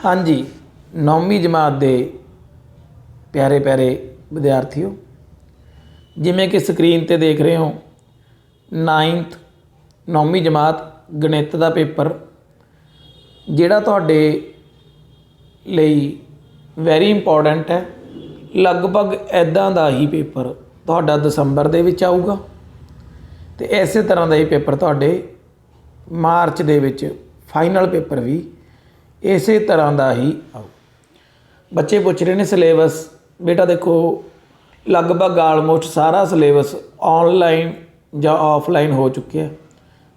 हाँ जी, 9वीं जमात के प्यारे प्यारे विद्यार्थियों, जिमें कि स्क्रीन ते देख रहे हो 9वीं जमात गणित का पेपर जिहड़ा तुहाडे लई वैरी इंपॉर्टेंट है। लगभग इदां दा ही पेपर तुहाडा दसंबर दे विच आऊगा ते इस तरह का ही पेपर तुहाडे मार्च दे विच फाइनल पेपर भी इस तरह का ही आऊ। बच्चे पूछ रहे हैं सिलेबस, बेटा देखो लगभग आलमोस्ट सारा सिलेबस ऑनलाइन या ऑफलाइन हो चुके हैं।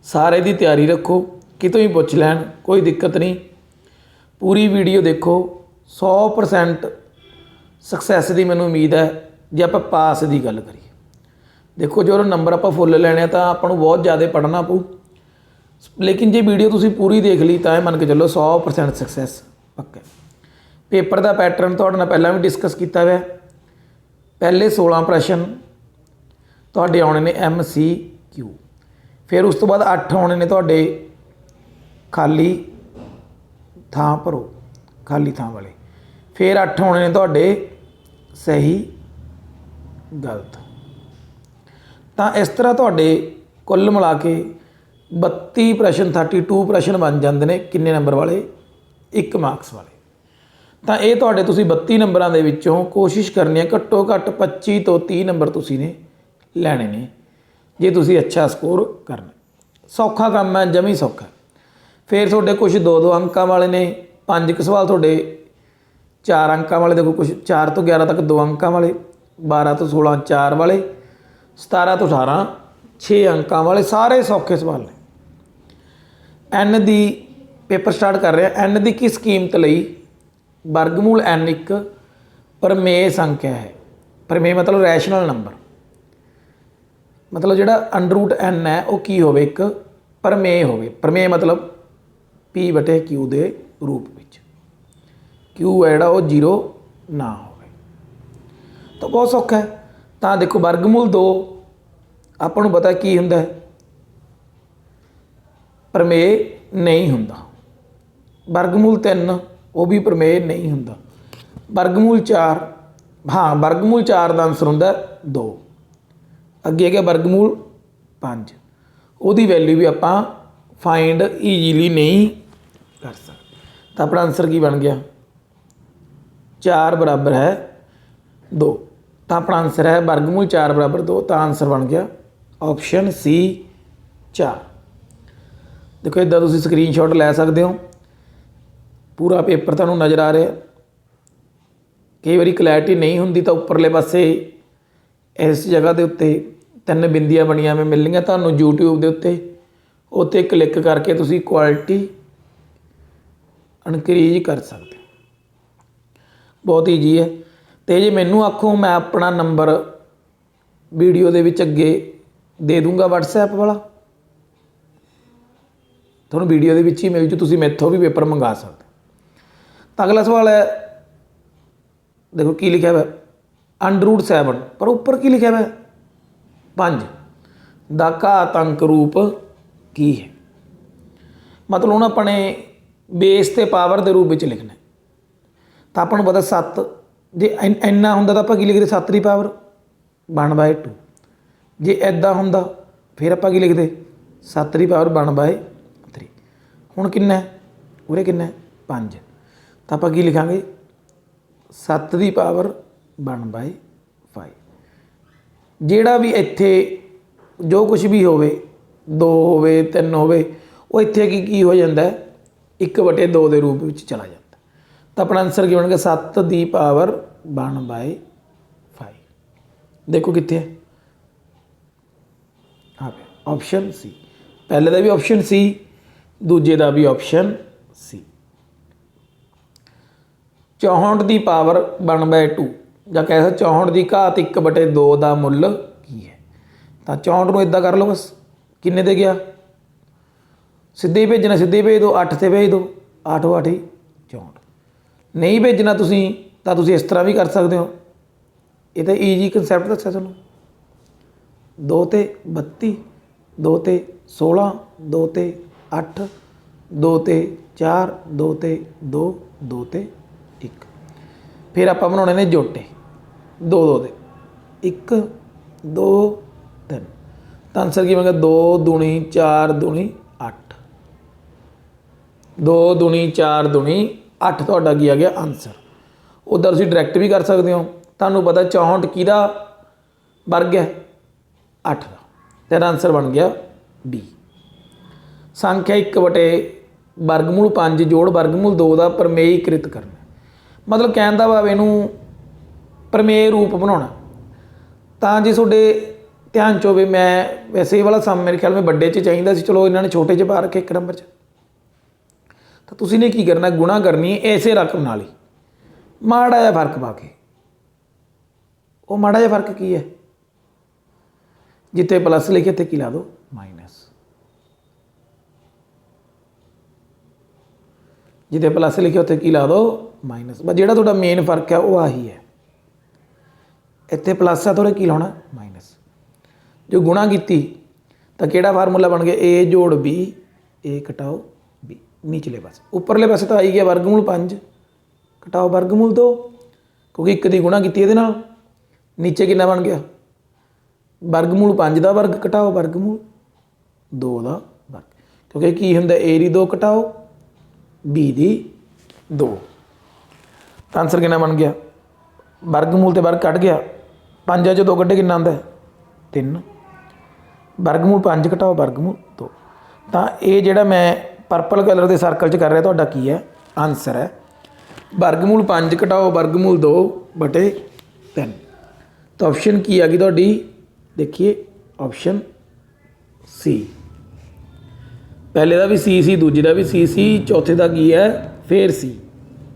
सारे की तैयारी रखो, कितों ही पूछ लैन कोई दिक्कत नहीं। पूरी वीडियो देखो, 100% सक्सैस की मैनूं उम्मीद है। जे आप पास की गल करिए, देखो जो नंबर आप फुल लैने तो आपको बहुत ज़्यादा पढ़ना पऊ, लेकिन जे वीडियो तुसीं पूरी देख ली तो मन के चलो 100% सक्सैस पक्का। पेपर का पैटर्न तुहाडे नाल पहलां भी डिस्कस किया हुआ। पहले 16 प्रश्न तुहाडे आने ने MCQ, फिर उस तो बाद 8 आने ने तुहाडे खाली थां भरो, खाली थां वाले, फिर 8 आने ने तुहाडे सही गलत। तो इस तरह तुहाडे कुल मिला के 32 प्रश्न 32 प्रश्न बन जाते हैं। किन्ने नंबर वाले? 1 मार्क्स वाले। तो ये तुहाडे तुसीं 32 नंबरों के विचों कोशिश करनी है घट्टो घट्ट 25 तो 30 नंबर तुसीं ने लैणे ने जे तुसीं अच्छा स्कोर करना। सौखा काम है, जमी सौखा। फिर तुहाडे कुछ 2-2 अंकों वाले ने, 5 क सवाल तुहाडे 4 अंकों वाले, देखो कुछ 4 तो 11 तक 2 अंकों वाले, 12 तो 16 4 वाले, 17 तो 18 6 अंकों वाले, सारे सौखे सवाल ने। N दी पेपर स्टार्ट कर रहे हैं। N दी किस कीमत लई वर्गमूल N एक प्रमेय संख्या है। प्रमेय मतलब रैशनल नंबर, मतलब जिहड़ा अंडर रूट N है वह की होवे, एक प्रमेय होवे। प्रमेय मतलब P/Q दे रूप विच, Q है जिहड़ा वो 0 ना होवे। तो बहुत सौखा है। तो देखो वर्गमूल 2 आपां नूं पता की हुंदा है, प्रमेय नहीं हुंदा। वर्गमूल 3 वो भी प्रमेय नहीं हुंदा। वर्गमूल 4, हाँ वर्गमूल 4 का आंसर हुंदा 2। अगे है वर्गमूल 5, उसकी वैल्यू भी आपां फाइंड ईजीली नहीं कर सकते। तो अपना आंसर की बन गया? 4 बराबर है 2। तो अपना आंसर है वर्गमूल 4 बराबर 2। तो आंसर बन गया ऑप्शन C 4। देखो इदा तुसीं स्क्रीनशॉट लै सकते हो। पूरा पेपर तुहानूं नज़र आ रहा। कई बार क्लैरिटी नहीं होंदी तो उपरले पासे इस जगह के उत्ते 3 बिंदियां बनिया में मिलनियां तुहानूं यूट्यूब के उत्ते, उत्ते क्लिक करके तुसीं क्वालिटी इनक्रीज कर सकते हो। बहुत ईजी है। तो जे मैनू आखो मैं अपना नंबर वीडियो के विच अगे दे दूँगा WhatsApp वाला, तुहानूं वीडियो के विच ही मिल जू, तुसीं मैथों भी पेपर मंगा सकते। तो अगला सवाल है, देखो की लिखा हुआ √7, पर ऊपर की लिखा हुआ 5 दा घातांक रूप की है। मतलब उन्होंने अपने बेस ते पावर के रूप में लिखना है। तो आपको पता 7 जे इन्ना होंदा तो आप की लिखते 7 की पावर 1/2। जे इदा होंदा फिर आप की लिखते 7 की पावर 1/3। हुण किन्ना है? उरे किन्ना है? 5। तो आप की लिखांगे 7 की पावर 1/5। जिहड़ा भी इत्थे जो कुछ भी होवे, 2 होवे 3 होवे, वो इत्थे की हो जाता है 1/2 के रूप में चला जाता। तो अपना आंसर की बन गया 7 की पावर 1/5। देखो कित्थे है? हाँ ऑप्शन C। पहले का भी ऑप्शन C, दूजे का भी ऑप्शन C। 64 की पावर 1/2 या कह सकते 64 की घात 1/2 का मुल की है। तो 64 को इदा कर लो, बस किन्ने दे गया, सीधे ही भेजना, सीधे ही भेज दो, 8 से भेज दो, 8 8 ही 64। नहीं भेजना तुसीं तो तुसीं इस तरह भी कर सकते हो। ये तो ईजी कंसैप्ट दस्या तुहानूं। 2 ते 32, 2 ते 16, 2 ते 8, 2 ते 4, 2 ते 2, 2 ਤੇ 1। फिर आप बनाने ने जोटे 2 2 दे 1 2 3। तो आंसर की बनेगा 2 दूनी 4 दूनी 8। 2 दूनी 4 दूनी 8 ਤੁਹਾਡਾ ਕੀ ਆ ਗਿਆ आंसर। उधर तुसीं डायरैक्ट भी कर सकते हो। तुहानूं पता 64 किहदा वर्ग है 8 का। तेरा आंसर बन गया डी। संख्या 1 / वर्गमूल 5 जोड़ वर्गमूल 2 का प्रमेयीकृत करना। मतलब कहने का भाव इनू प्रमेय रूप बनाना। तो जे थोड़े ध्यान च हो, मैं वैसे ये वाला सम मेरे ख्याल में बड़े च चाहिए सी, चलो इन्होंने छोटे च पा रखे 1 नंबर च। तो तुसी ने की करना, गुणा करनी है इसे रकम नाल ही माड़ा जिहा फर्क पा के। वो माड़ा जिहा फर्क की है, जिते प्लस लिखे थे की ला दो माइनस, जिते प्लस लिखे उत्ते की ला दो माइनस। बस जिहड़ा तुहाडा मेन फर्क है वो आही है। इत्थे प्लस है थोड़े की लाना माइनस। जो गुणा की तो किहड़ा फार्मूला बन गया ए जोड़ बी ए घटाओ बी। नीचले पासे उपरले पासे तो आई गया वर्गमूल 5 घटाओ वर्गमूल 2, क्योंकि 1 की गुणा की ये। नीचे कितना बन गया वर्गमूल 5 का वर्ग घटाओ वर्गमूल 2 का वर्ग, क्योंकि की होंगे ए दी 2 घटाओ बी दी 2। तो आंसर कितना बन गया, वर्गमूल तो वर्ग कट गया, 5 जो 2 कटे कितना आंदा 3। वर्गमूल 5 घटाओ वर्गमूल 2। तो ये जोड़ा मैं परपल कलर के सर्कल च कर रहा तो की है आंसर है वर्गमूल 5 घटाओ वर्गमूल 2 बटे 3। तो ऑप्शन की आ गई थोड़ी, देखिए ऑप्शन सी। पहले का भी सी, दूजे का भी सी, चौथे का की है फिर सी,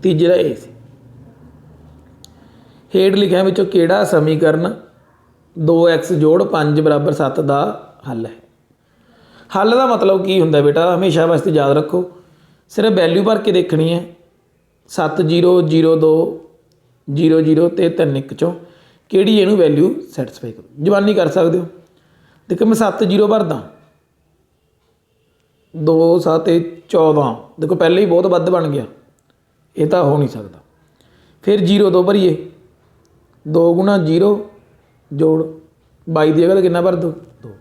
तीजे का ए सी। हेठ लिखिया विचों किहड़ा समीकरण 2x जोड़ 5 = 7 का हल है। हल का मतलब की हुंदा बेटा, हमेशा वास्ते याद रखो, सिर्फ वैल्यू भर के देखनी है। 7 0 0 2 0 0 ते 3 1 चों किहड़ी इहनूं वैल्यू सैटिस्फाई करो। जवानी कर सकते हो। देखो मैं 7 0 भरदा, 2 7 14। देखो पहले ही बहुत वध बन गया, ये तो हो नहीं सकता। फिर 0 2 भरीए, 2 गुणा 0 जोड़ 22 की जगह कितना भर दो 2,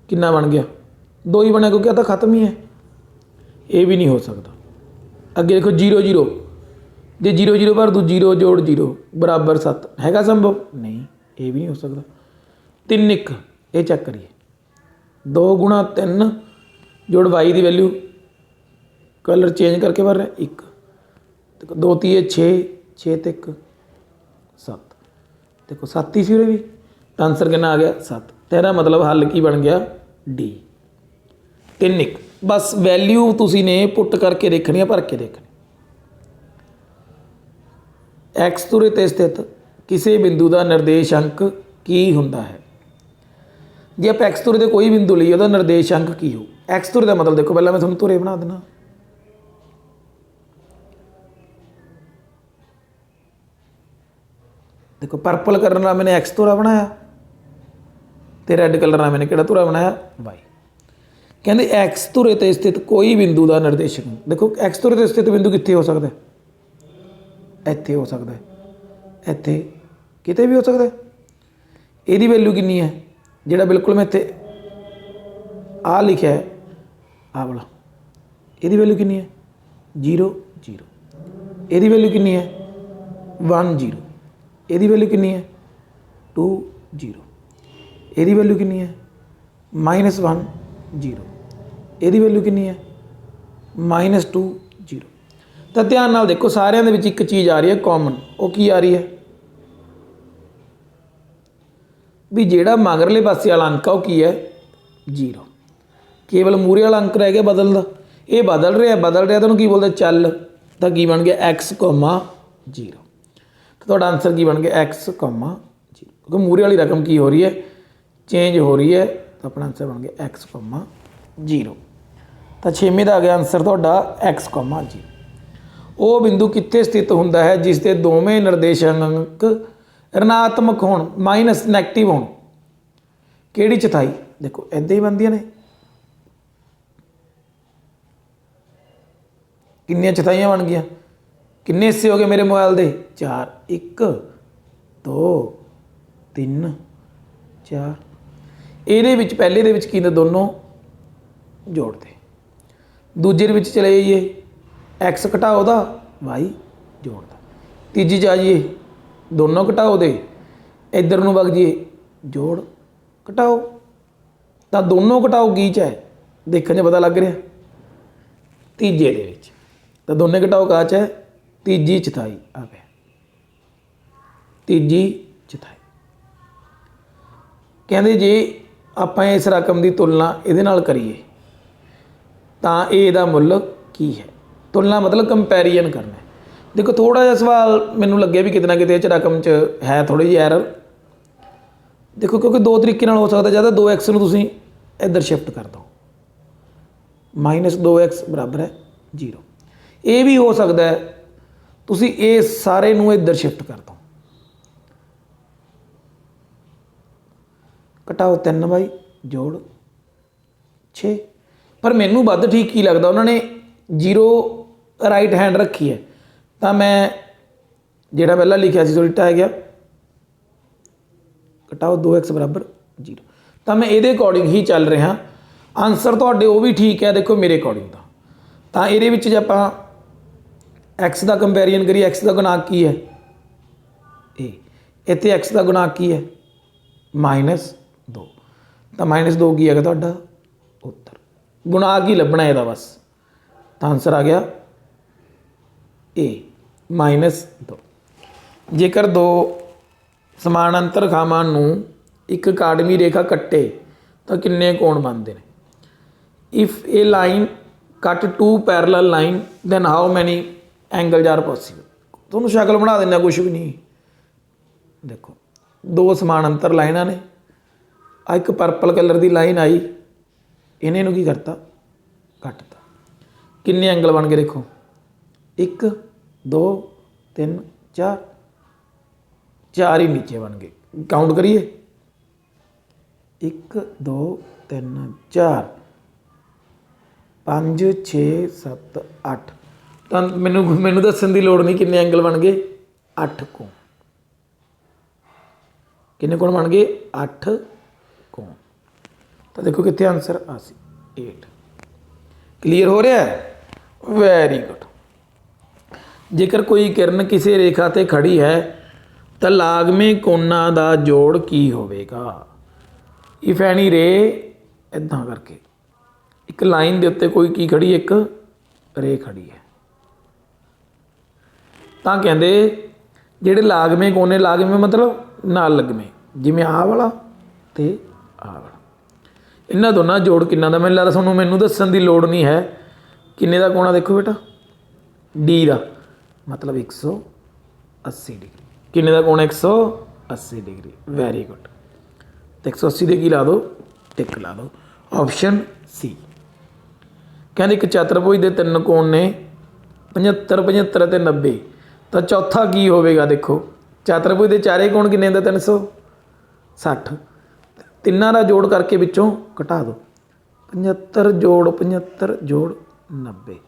कितना बन गया 2 ही बनया, क्योंकि तो खत्म ही है, ये भी नहीं हो सकता। अगे देखो 0 0, जो 0 0 भर दो 0 जोड़ 0 बराबर 7, हैगा संभव नहीं, ये भी नहीं हो सकता। 3 1 ये चेक करिए, 2 गुणा 3 जोड़ 22 की वैल्यू कलर चेंज करके भर रहे 1। देखो 2 3 6 6 ते 1 7, देखो 7 ही सी भी। तो आंसर कितना आ गया 7। तेरा मतलब हल की बन गया डी 3 1। बस वैल्यू तुसी ने पुट करके देखनी है, भर के देखनी। एक्स धुरे ते स्थित किसी बिंदु का निर्देशांक की हुंदा है। जे आप एक्स धुरे ते कोई बिंदु लीए तो निर्देशांक की हो। एक्स धुरे का मतलब देखो, पहले मैं थोड़ा धुरे बना देना। देखो पर्पल कलर नाल मैंने एक्स धुरा बनाया, तो रैड कलर नाल मैंने किहड़ा धुरा बनाया वाई। कहते एक्स धुरे ते स्थित कोई बिंदु का निर्देशक। देखो एक्स धुरे ते स्थित बिंदु कित्थे हो सकता है, इत्थे हो सकता है, इत्थे किते भी हो सकता है। इहदी वैल्यू कितनी है, जिहड़ा बिल्कुल मैं इत्थे आ लिखा है आ वाला, इहदी वैल्यू कितनी है 0 0। इहदी वैल्यू कितनी है 1 0। इहदी वैल्यू कितनी है 2 0। इहदी वैल्यू कितनी है -1 0। इहदी वैल्यू कितनी है -2 0। तो ध्यान नाल देखो, सारिਆਂ ਦੇ ਵਿੱਚ एक चीज़ आ रही है कॉमन, वो की आ रही है भी ਜਿਹੜਾ मगरले पासे वाला अंक है वो की है 0। केवल मूहरे वाला अंक रह गया बदलदा, ये बदल रहा तो की बोलते चल, तो की बन गया x, 0। तो तुहाडा आंसर की बन गया x, 0, क्योंकि मूहरे वाली रकम की हो रही है चेंज हो रही है, तो अपना आंसर बन गया x, 0। तो 6वें का आ गया आंसर तुहाडा x, 0। वो बिंदु कित्थे स्थित हुंदा है जिसके दोवें निर्देशांक ऋणात्मक होण माइनस नैगेटिव होण। किहड़ी चौथाई, देखो इदां ही बनदियां ने, कितनियां चौथाइयां बन गईयां किन्ने हिस्से हो गए मेरे मोबाइल दे 4 1 2 3 4 ਇਹਦੇ ਵਿੱਚ ਪਹਿਲੇ ਦੇ ਵਿੱਚ ਕੀ ਨੇ ਦੋਨੋਂ ਜੋੜਦੇ ਦੂਜੇ ਦੇ ਵਿੱਚ ਚਲੇ ਜਾਈਏ x ਘਟਾਓ ਦਾ y ਜੋੜਦਾ ਤੀਜੀ ਚ ਆ ਜਾਈਏ ਦੋਨੋਂ ਘਟਾਓ ਦੇ ਇੱਧਰ ਨੂੰ ਵਗ ਜਾਈਏ ਜੋੜ ਘਟਾਓ ਤਾਂ ਦੋਨੋਂ ਘਟਾਓ ਕੀ ਚ ਹੈ ਦੇਖਣ 'ਚ ਪਤਾ ਲੱਗ ਰਿਹਾ ਤੀਜੇ ਦੇ ਵਿੱਚ ਤਾਂ ਦੋਨੇ ਘਟਾਓ ਕਾ ਚ ਹੈ ਤੀਜੀ ਚੌਥਾਈ ਆ ਪਿਆ ਤੀਜੀ ਚੌਥਾਈ ਕਹਿੰਦੇ ਜੇ ਆਪਾਂ ਇਸ ਰਕਮ ਦੀ ਤੁਲਨਾ ਇਹਦੇ ਨਾਲ ਕਰੀਏ ਤਾਂ ਇਹ ਦਾ ਮੁੱਲ ਕੀ ਹੈ ਤੁਲਨਾ मतलब ਕੰਪੈਰੀਜ਼ਨ ਕਰਨਾ ਹੈ ਦੇਖੋ ਥੋੜਾ ਜਿਹਾ ਸਵਾਲ ਮੈਨੂੰ ਲੱਗਿਆ ਵੀ ਕਿਤੇ ਨਾ ਕਿਤੇ ਇਹ 'ਚ ਰਕਮ 'ਚ ਹੈ ਥੋੜੀ ਜਿਹੀ ਐਰਰ ਦੇਖੋ ਕਿਉਂਕਿ ਦੋ ਤਰੀਕੇ ਨਾਲ ਹੋ ਸਕਦਾ ਜਾਂ ਤਾਂ 2x ਨੂੰ ਤੁਸੀਂ ਇੱਧਰ ਸ਼ਿਫਟ ਕਰ ਦਿਓ -2x ਬਰਾਬਰ ਹੈ 0 ਇਹ ਵੀ ਹੋ ਸਕਦਾ ਹੈ ਤੁਸੀਂ ਇਹ ਸਾਰੇ ਨੂੰ ਇੱਧਰ ਸ਼ਿਫਟ ਕਰ ਦਿਓ ਘਟਾਓ 3y ਜੋੜ 6 ਪਰ ਮੈਨੂੰ ਵੱਧ ਠੀਕ ਕੀ ਲੱਗਦਾ ਉਹਨਾਂ ਨੇ 0 ਰਾਈਟ ਹੈਂਡ ਰੱਖੀ ਹੈ ਤਾਂ ਮੈਂ ਜਿਹੜਾ ਪਹਿਲਾਂ ਲਿਖਿਆ ਸੀ ਉਲਟਾ ਹੈ ਗਿਆ ਘਟਾਓ 2x ਬਰਾਬਰ 0 ਤਾਂ ਮੈਂ ਇਹਦੇ ਅਕੋਰਡਿੰਗ ਹੀ ਚੱਲ ਰਿਹਾ ਆਨਸਰ ਤੁਹਾਡੇ ਉਹ ਵੀ ਠੀਕ ਹੈ ਦੇਖੋ ਮੇਰੇ ਅਕੋਰਡਿੰਗ ਦਾ ਤਾਂ ਇਹਦੇ ਵਿੱਚ ਜੇ ਆਪਾਂ x ਦਾ ਕੰਪੈਰੀਜ਼ਨ ਕਰੀਏ x ਦਾ ਗੁਣਾਕ ਕੀ ਹੈ ਇਹ ਇੱਥੇ x ਦਾ ਗੁਣਾਕ ਕੀ ਹੈ -2 ਤਾਂ -2 ਕੀ ਹੈਗਾ ਤੁਹਾਡਾ ਉੱਤਰ ਗੁਣਾਕ ਹੀ ਲੱਭਣਾ ਇਹਦਾ ਬਸ ਤਾਂ ਆਨਸਰ ਆ ਗਿਆ a -2 ਜੇਕਰ ਦੋ ਸਮਾਨਾਂਤਰ ਰੇਖਾਵਾਂ ਨੂੰ ਇੱਕ ਕਾਟਵੀਂ ਰੇਖਾ ਕੱਟੇ ਤਾਂ ਕਿੰਨੇ ਕੋਣ ਬਣਦੇ ਨੇ ਇਫ ਇਹ line cut two parallel line then how many angles are possible ਤੁਹਾਨੂੰ ਸ਼ਕਲ ਬਣਾ ਦਿੰਦਾ ਕੁਛ ਵੀ ਨਹੀਂ ਦੇਖੋ ਦੋ ਸਮਾਨਾਂਤਰ ਲਾਈਨਾਂ ਨੇ ਆ ਇੱਕ ਪਰਪਲ ਕਲਰ ਦੀ ਲਾਈਨ ਆਈ ਇਹਨੇ ਨੂੰ ਕੀ ਕਰਤਾ ਕੱਟਤਾ ਕਿੰਨੇ ਐਂਗਲ ਬਣ ਗਏ ਦੇਖੋ 1 2 3 4 4 ਹੀ ਨੀਚੇ ਬਣ ਗਏ ਕਾਊਂਟ ਕਰੀਏ 1 2 3 4 5 6 7 8 ਤਾਂ ਮੈਨੂੰ ਦੱਸਣ ਦੀ ਲੋੜ ਨਹੀਂ ਕਿੰਨੇ ਐਂਗਲ ਬਣ ਗਏ 8 ਕੋਣ ਕਿੰਨੇ ਕੋਣ ਬਣ ਗਏ 8 ਕੋਣ ਤਾਂ ਦੇਖੋ ਕਿੱਥੇ ਆਨਸਰ ਆ ਸੀ 8 ਕਲੀਅਰ ਹੋ ਰਿਹਾ ਹੈ ਵੈਰੀ ਗੁੱਡ ਜੇਕਰ ਕੋਈ ਕਿਰਨ ਕਿਸੇ ਰੇਖਾ ਤੇ ਖੜੀ ਹੈ ਤਾਂ ਲਾਗਵੇਂ ਕੋਣਾਂ ਦਾ ਜੋੜ ਕੀ ਹੋਵੇਗਾ ਇਫ ਐਨੀ ਰੇ ਇੱਦਾਂ ਕਰਕੇ ਇੱਕ ਲਾਈਨ ਦੇ ਉੱਤੇ ਕੋਈ ਕੀ ਖੜੀ ਇੱਕ ਰੇ ਖੜੀ ਹੈ ਤਾਂ ਕਹਿੰਦੇ ਜਿਹੜੇ ਲਾਗਵੇਂ ਕੋਨੇ ਲਾਗਵੇਂ ਮਤਲਬ ਨਾਲ ਲੱਗਵੇਂ ਜਿਵੇਂ ਆਹ ਵਾਲਾ ਤੇ ਆਹ ਵਾਲਾ ਇਹਨਾਂ ਦੋਨਾਂ ਜੋੜ ਕਿੰਨਾ ਦਾ ਮੈਨੂੰ ਲੱਗਦਾ ਮੈਨੂੰ ਦੱਸਣ ਦੀ ਲੋੜ ਨਹੀਂ ਹੈ ਕਿੰਨੇ ਦਾ ਕੋਣਾ ਦੇਖੋ ਬੇਟਾ ਡੀ ਦਾ मतलब 180 डिग्री किन्ने का कोण 180 डिग्री वैरी गुड तो 180 ਦੇ ਕੀ ਲਾ ਦਿਓ ਟਿਕ ਲਾ ਦਿਓ ਆਪਸ਼ਨ ਸੀ ਕਹਿੰਦੇ ਇੱਕ ਚਤੁਰਭੁਜ ਦੇ ਤਿੰਨ ਕੋਣ ਨੇ 75 75 ਤੇ 90 ਤਾਂ ਚੌਥਾ ਕੀ ਹੋਵੇਗਾ ਦੇਖੋ ਚਤੁਰਭੁਜ ਦੇ ਚਾਰੇ ਕੋਣ ਕਿੰਨੇ ਦਾ 360 ਤਿੰਨਾਂ ਦਾ ਜੋੜ ਕਰਕੇ ਵਿੱਚੋਂ ਘਟਾ ਦਿਓ 75 ਜੋੜ 75 ਜੋੜ 90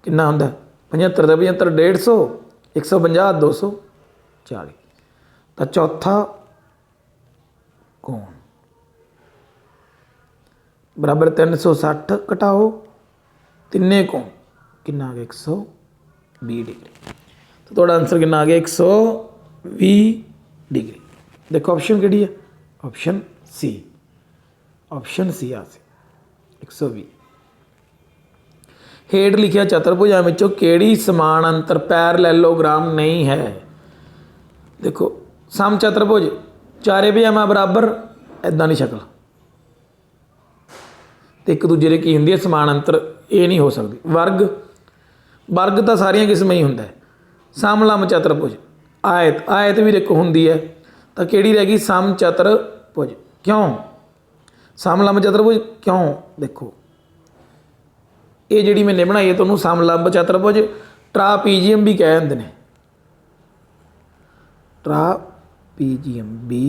ਕਿੰਨਾ ਹੁੰਦਾ 75 ਦਾ 75 150 150 240 ਤਾਂ ਚੌਥਾ ਕੋਣ ਬਰਾਬਰ 360 ਘਟਾਓ ਤਿੰਨੇ ਕੋਣ ਕਿੰਨਾ ਆ ਗਿਆ 120 ਡਿਗਰੀ ਤਾਂ ਤੁਹਾਡਾ ਆਨਸਰ ਕਿੰਨਾ ਆ ਗਿਆ 120 ਡਿਗਰੀ ਦੇਖੋ ਆਪਸ਼ਨ ਕਿਹੜੀ ਹੈ ਆਪਸ਼ਨ ਸੀ ਆ ਸੀ 120 ਹੇਠ ਲਿਖਿਆ ਚਤੁਰਭੁਜਾਂ ਵਿੱਚੋਂ ਕਿਹੜੀ ਸਮਾਨਾਂਤਰ ਪੈਰਲੈਲੋਗ੍ਰਾਮ ਨਹੀਂ ਹੈ ਦੇਖੋ ਸਮ ਚਤੁਰਭੁਜ ਚਾਰੇ ਭੁਜਾਵਾਂ ਬਰਾਬਰ ਇੱਦਾਂ ਦੀ ਸ਼ਕਲ ਤੇ ਇੱਕ ਦੂਜੇ ਦੇ ਕੀ ਹੁੰਦੀ ਹੈ ਸਮਾਨਾਂਤਰ ਇਹ ਨਹੀਂ ਹੋ ਸਕਦੀ ਵਰਗ ਤਾਂ ਸਾਰੀਆਂ ਕਿਸਮਾਂ ਹੀ ਹੁੰਦਾ ਹੈ ਸਮਲੰਬ ਚਤੁਰਭੁਜ ਆਇਤ ਵੀ ਇੱਕ ਹੁੰਦੀ ਹੈ ਤਾਂ ਕਿਹੜੀ ਰਹਿ ਗਈ ਸਮ ਚਤੁਰਭੁਜ ਕਿਉਂ ਸਮਲੰਬ ਚਤੁਰਭੁਜ ਕਿਉਂ ਦੇਖੋ ਇਹ ਜਿਹੜੀ ਮੈਨੇ ਬਣਾਈ ਹੈ ਤੁਹਾਨੂੰ ਸਮਲੰਬ ਚਤੁਰਭੁਜ ਟਰਾਪੀਜ਼ੀਅਮ ਵੀ ਕਹਿ ਦਿੰਦੇ ਨੇ ਟਰਾਪੀਜ਼ੀਅਮ ਵੀ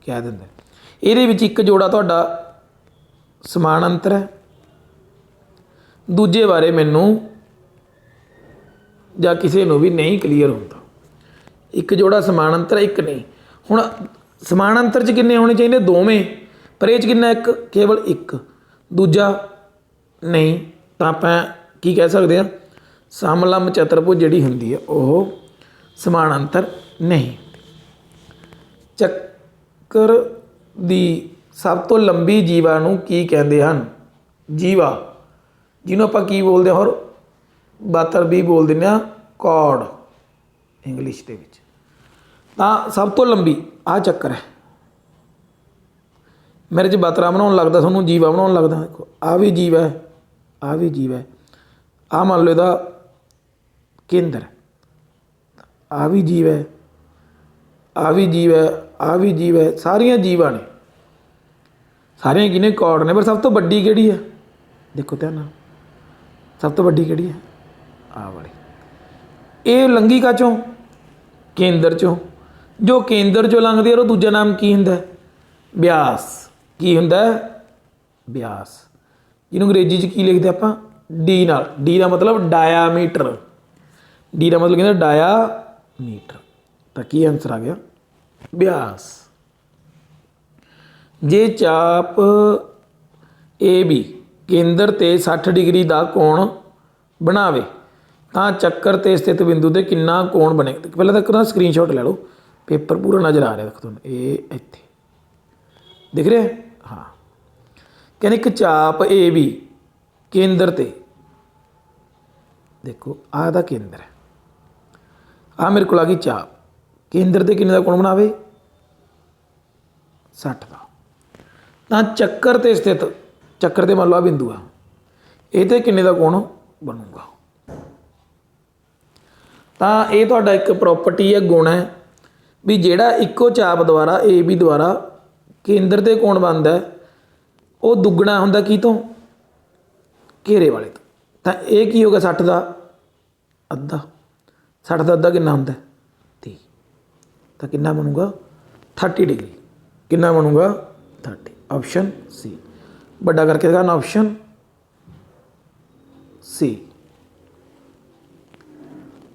ਕਹਿ ਦਿੰਦੇ ਇਹਦੇ ਵਿੱਚ ਇੱਕ ਜੋੜਾ ਤੁਹਾਡਾ ਸਮਾਨਾਂਤਰ ਹੈ ਦੂਜੇ ਬਾਰੇ ਮੈਨੂੰ ਜਾਂ ਕਿਸੇ ਨੂੰ ਵੀ ਨਹੀਂ ਕਲੀਅਰ ਹੁੰਦਾ। ਇੱਕ ਜੋੜਾ ਸਮਾਨਾਂਤਰ, ਇੱਕ ਨਹੀਂ। ਹੁਣ ਸਮਾਨਾਂਤਰ 'ਚ ਕਿੰਨੇ ਹੋਣੇ ਚਾਹੀਦੇ? ਦੋਵੇਂ। ਪਰ ਇਹ 'ਚ ਕਿੰਨਾ? ਇੱਕ, ਕੇਵਲ ਇੱਕ। ਦੂਜਾ ਨਹੀਂ, ਤਾਂ ਆਪਾਂ ਕੀ ਕਹਿ ਸਕਦੇ ਹਾਂ? ਸਮਲੰਬ ਚਤੁਰਭੁਜ ਜਿਹੜੀ ਹੁੰਦੀ ਹੈ ਉਹ ਸਮਾਨਾਂਤਰ ਨਹੀਂ। ਚੱਕਰ ਦੀ ਸਭ ਤੋਂ ਲੰਬੀ ਜੀਵਾ ਨੂੰ ਕੀ ਕਹਿੰਦੇ ਹਨ? ਜੀਵਾ, ਜਿਹਨੂੰ ਆਪਾਂ ਕੀ ਬੋਲਦੇ ਹਾਂ? ਹੋਰ ਬਾਤਰ ਵੀ ਬੋਲ ਦਿੰਦੇ ਹਾਂ, ਕੌੜ ਇੰਗਲਿਸ਼ ਦੇ ਵਿੱਚ। ਤਾਂ ਸਭ ਤੋਂ ਲੰਬੀ ਆਹ ਚੱਕਰ ਹੈ। ਮੇਰੇ 'ਚ ਬਾਤਰਾ ਬਣਾਉਣ ਲੱਗਦਾ, ਤੁਹਾਨੂੰ ਜੀਵਾ ਬਣਾਉਣ ਲੱਗਦਾ। ਦੇਖੋ ਆਹ ਵੀ ਜੀਵਾ ਹੈ, ਆਹ ਵੀ ਜੀਵਾ ਹੈ। ਆਹ ਮੰਨ ਲਓ ਇਹਦਾ ਕੇਂਦਰ, ਆਹ ਵੀ ਜੀਵ ਹੈ, ਆਹ ਵੀ ਜੀਵ ਹੈ, ਆਹ ਵੀ ਜੀਵ ਹੈ। ਸਾਰੀਆਂ ਜੀਵਾਂ ਨੇ, ਸਾਰੀਆਂ ਕਿਹਨੇ? ਕੌੜ ਨੇ। ਪਰ ਸਭ ਤੋਂ ਵੱਡੀ ਕਿਹੜੀ ਹੈ? ਦੇਖੋ ਧਿਆਨ ਨਾਲ, ਸਭ ਤੋਂ ਵੱਡੀ ਕਿਹੜੀ ਹੈ? ਆਹ ਵਾਲੀ। ਇਹ ਲੰਘੀ ਕਾਹਚੋਂ? ਕੇਂਦਰ 'ਚੋਂ। ਜੋ ਕੇਂਦਰ 'ਚੋਂ ਲੰਘਦੀ ਹੈ ਉਹ ਦੂਜਾ ਨਾਮ ਕੀ ਹੁੰਦਾ? ਬਿਆਸ। ਕੀ ਹੁੰਦਾ? ਬਿਆਸ। ਜਿਹਨੂੰ ਅੰਗਰੇਜ਼ੀ 'ਚ ਕੀ ਲਿਖਦੇ ਆਪਾਂ? ਡੀ ਨਾਲ। ਡੀ ਦਾ ਮਤਲਬ ਡਾਇਆਮੀਟਰ। ਡੀ ਦਾ ਮਤਲਬ ਕਹਿੰਦਾ ਡਾਇਆਮੀਟਰ। ਤਾਂ ਕੀ ਆਨਸਰ ਆ ਗਿਆ? ਬਿਆਸ। ਜੇ ਚਾਪ ਏ ਬੀ ਕੇਂਦਰ 'ਤੇ 60 ਡਿਗਰੀ ਦਾ ਕੋਣ ਬਣਾਵੇ ਤਾਂ ਚੱਕਰ 'ਤੇ ਸਥਿਤ ਬਿੰਦੂ 'ਤੇ ਕਿੰਨਾ ਕੋਣ ਬਣੇਗਾ? ਪਹਿਲਾਂ ਤਾਂ ਇੱਕ ਨਾ ਸਕਰੀਨਸ਼ਾਟ ਲੈ ਲਓ, ਪੇਪਰ ਪੂਰਾ ਨਜ਼ਰ ਆ ਰਿਹਾ। ਦੇਖੋ ਤੁਹਾਨੂੰ ਇਹ ਇੱਥੇ ਦਿਖ ਰਿਹਾ? ਹਾਂ। ਕਹਿੰਦੇ ਇੱਕ ਚਾਪ ਏ ਬੀ ਕੇਂਦਰ 'ਤੇ, ਦੇਖੋ ਆਹ ਦਾ ਕੇਂਦਰ ਹੈ, ਆਹ ਮੇਰੇ ਕੋਲ ਆ ਗਈ ਚਾਪ। ਕੇਂਦਰ 'ਤੇ ਕਿੰਨੇ ਦਾ ਕੋਣ ਬਣਾਵੇ? 60 ਦਾ। ਤਾਂ ਚੱਕਰ 'ਤੇ ਸਥਿਤ, ਚੱਕਰ 'ਤੇ ਮੰਨ ਲਓ ਆਹ ਬਿੰਦੂ ਆ, ਇਹ 'ਤੇ ਕਿੰਨੇ ਦਾ ਕੋਣ ਬਣੂਗਾ? ਤਾਂ ਇਹ ਤੁਹਾਡਾ ਇੱਕ ਪ੍ਰੋਪਰਟੀ ਹੈ, ਗੁਣ ਹੈ ਵੀ ਜਿਹੜਾ ਇੱਕੋ ਚਾਪ ਦੁਆਰਾ ਏ ਬੀ ਦੁਆਰਾ ਕੇਂਦਰ 'ਤੇ ਕੋਣ ਬਣਦਾ ਉਹ ਦੁੱਗਣਾ ਹੁੰਦਾ ਕੀ ਤੋਂ? ਘੇਰੇ ਵਾਲੇ ਤੋਂ। ਤਾਂ ਇਹ ਕੀ ਹੋਗਾ? 60 ਦਾ ਅੱਧਾ। 60 ਦਾ ਅੱਧਾ ਕਿੰਨਾ ਹੁੰਦਾ? 30। ਤਾਂ ਕਿੰਨਾ ਬਣੂਗਾ? 30 ਡਿਗਰੀ। ਕਿੰਨਾ ਬਣੂਗਾ? 30। ਆਪਸ਼ਨ ਸੀ। ਵੱਡਾ ਕਰਕੇ ਦਿਖਾਣਾ, ਆਪਸ਼ਨ ਸੀ।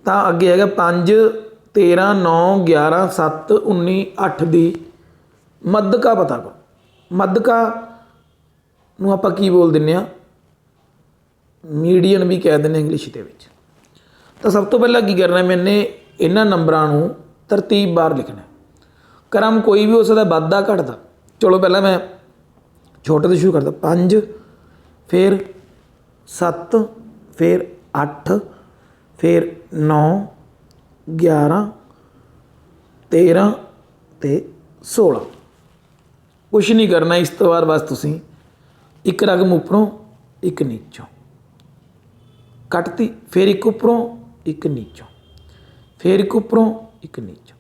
ਤਾਂ ਅੱਗੇ ਹੈਗਾ 5, 13, 9, 11, 7, 19, 8 ਦੀ ਮੱਧਕਾ ਪਤਾ ਕਰੋ। ਮੱਧਕਾ ਨੂੰ ਆਪਾਂ ਕੀ ਬੋਲ ਦਿੰਦੇ ਹਾਂ? ਮੀਡੀਅਨ ਵੀ ਕਹਿ ਦਿੰਦੇ ਇੰਗਲਿਸ਼ ਦੇ ਵਿੱਚ। ਤਾਂ ਸਭ ਤੋਂ ਪਹਿਲਾਂ ਕੀ ਕਰਨਾ? ਮੈਨੇ ਇਹਨਾਂ ਨੰਬਰਾਂ ਨੂੰ ਤਰਤੀਬਵਾਰ ਲਿਖਣਾ। ਕ੍ਰਮ ਕੋਈ ਵੀ ਹੋ ਸਕਦਾ, ਵੱਧਦਾ ਘਟਦਾ। ਚਲੋ ਪਹਿਲਾਂ ਮੈਂ ਛੋਟੇ ਤੋਂ ਸ਼ੁਰੂ ਕਰਦਾ। 5, ਫਿਰ 7, ਫਿਰ 8, ਫਿਰ 9, 11, 13 ਅਤੇ 16। ਕੁਛ ਨਹੀਂ ਕਰਨਾ ਇਸ ਤੋਂ ਬਾਅਦ, ਬਸ ਤੁਸੀਂ ਇੱਕ ਰਕਮ ਉੱਪਰੋਂ ਇੱਕ ਨੀਚੋਂ ਕੱਟਤੀ, ਫਿਰ ਇੱਕ ਉੱਪਰੋਂ ਇੱਕ ਨੀਚੋਂ, ਫਿਰ ਇੱਕ ਉੱਪਰੋਂ ਇੱਕ ਨੀਚੋਂ।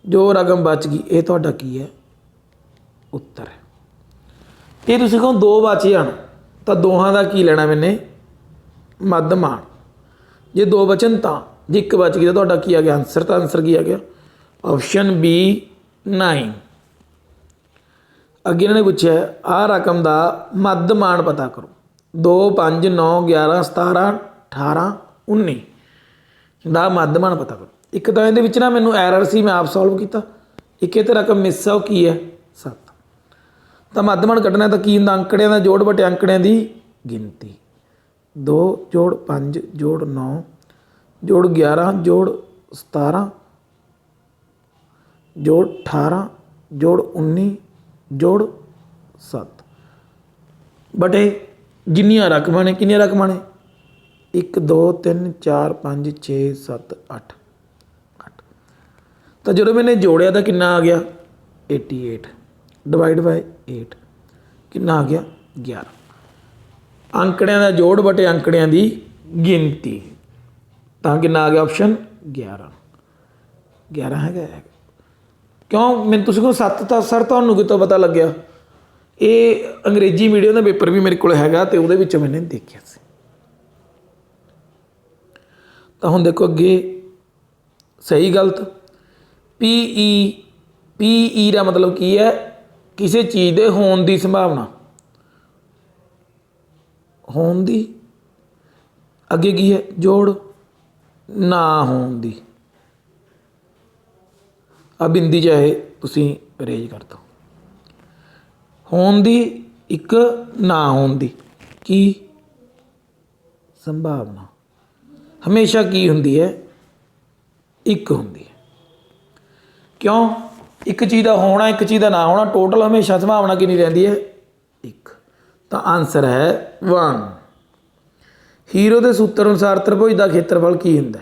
ਜੋ ਰਕਮ ਬਚ ਗਈ ਇਹ ਤੁਹਾਡਾ ਕੀ ਹੈ? ਉੱਤਰ ਹੈ। ਇਹ ਤੁਸੀਂ ਕਹੋ ਦੋ ਬਚ ਜਾਣ ਤਾਂ ਦੋਹਾਂ ਦਾ ਕੀ ਲੈਣਾ ਮੈਨੇ? ਮੱਧਮਾਨ। ਜੇ ਦੋ ਬਚਣ ਤਾਂ, ਜੇ ਇੱਕ ਬਚ ਗਈ ਤਾਂ ਤੁਹਾਡਾ ਕੀ ਆ ਗਿਆ ਆਨਸਰ? ਤਾਂ ਆਨਸਰ ਕੀ ਆ ਗਿਆ? Option B 9। ਅੱਗੇ ਇਹਨਾਂ ਨੇ ਪੁੱਛਿਆ ਆਹ ਰਕਮ ਦਾ ਮੱਧਮਾਨ ਪਤਾ ਕਰੋ। 2, 5, 9, 11, 17, 18, 19 ਦਾ ਮੱਧਮਾਨ ਪਤਾ ਕਰੋ। ਇੱਕ ਤਾਂ ਇਹਦੇ ਵਿੱਚ ਨਾ ਮੈਨੂੰ ਐਰਰ ਸੀ, ਮੈਂ ਆਪ ਸੋਲਵ ਕੀਤਾ। ਇੱਕ ਇਹ 'ਤੇ ਰਕਮ ਮਿਸ ਆ, ਉਹ ਕੀ ਹੈ? 7। ਤਾਂ ਮੱਧਮਾਨ ਕੱਢਣਾ ਤਾਂ ਕੀ ਹੁੰਦਾ? ਅੰਕੜਿਆਂ ਦਾ ਜੋੜ ਬਟੇ ਅੰਕੜਿਆਂ ਦੀ ਗਿਣਤੀ। 2 ਜੋੜ 5 ਜੋੜ 9 ਜੋੜ 11 ਜੋੜ 17 ਜੋੜ 18 ਜੋੜ 19 ਜੋੜ 7 ਬਟੇ ਜਿੰਨੀਆਂ ਰਕਮਾਂ ਨੇ। ਕਿੰਨੀਆਂ ਰਕਮਾਂ ਨੇ? 1 2 3 4 5 6 7 8 8। ਤਾਂ ਜਦੋਂ ਮੈंने ਜੋੜਿਆ ਤਾਂ ਕਿੰਨਾ ਆ ਗਿਆ? 88 ਡਿਵਾਈਡ ਬਾਈ 8 ਕਿੰਨਾ ਆ ਗਿਆ? 11। ਅੰਕੜਿਆਂ ਦਾ ਜੋੜ ਬਟੇ ਅੰਕੜਿਆਂ ਦੀ ਗਿਣਤੀ। ਤਾਂ ਕਿੰਨਾ ਆ ਗਿਆ? ਆਪਸ਼ਨ 11। 11 ਹੈਗਾ। ਕਿਉਂ ਮੈਨੂੰ ਤੁਸੀਂ ਕਹੋ 7 ਤਾਂ ਸਰ ਤੁਹਾਨੂੰ ਕਿਤੋਂ ਪਤਾ ਲੱਗਿਆ? ਇਹ ਅੰਗਰੇਜ਼ੀ ਮੀਡੀਅਮ ਦਾ ਪੇਪਰ ਵੀ ਮੇਰੇ ਕੋਲ ਹੈਗਾ ਅਤੇ ਉਹਦੇ ਵਿੱਚ ਮੈंने ਦੇਖਿਆ ਸੀ। ਤਾਂ ਹੁਣ ਦੇਖੋ ਅੱਗੇ ਸਹੀ ਗਲਤ। ਪੀ ਦਾ ਮਤਲਬ ਕੀ ਹੈ? ਕਿਸੇ ਚੀਜ਼ ਦੇ ਹੋਣ ਦੀ ਸੰਭਾਵਨਾ। ਹੋਣ ਦੀ। ਅੱਗੇ ਕੀ ਹੈ? ਜੋੜ ਨਾ ਹੋਣ ਦੀ, ਆ ਬਿੰਦੀ ਚਾਹੇ ਤੁਸੀਂ ਅਰੇਂਜ ਕਰ ਦਿਓ। ਹੋਣ ਦੀ ਇੱਕ, ਨਾ ਹੋਣ ਦੀ ਕੀ ਸੰਭਾਵਨਾ ਹਮੇਸ਼ਾ ਕੀ ਹੁੰਦੀ ਹੈ, ਇੱਕ ਹੁੰਦੀ ਹੈ। ਕਿਉਂ? ਇੱਕ ਚੀਜ਼ ਦਾ ਹੋਣਾ, ਇੱਕ ਚੀਜ਼ ਦਾ ਨਾ ਹੋਣਾ, ਟੋਟਲ ਹਮੇਸ਼ਾ ਸੰਭਾਵਨਾ ਕਿੰਨੀ ਰਹਿੰਦੀ ਹੈ, ਇੱਕ। ਤਾਂ ਆਨਸਰ ਹੈ 1। ਹੀਰੋ ਦੇ ਸੂਤਰ ਅਨੁਸਾਰ ਤ੍ਰਿਭੁਜ ਦਾ ਖੇਤਰਫਲ ਕੀ ਹੁੰਦਾ?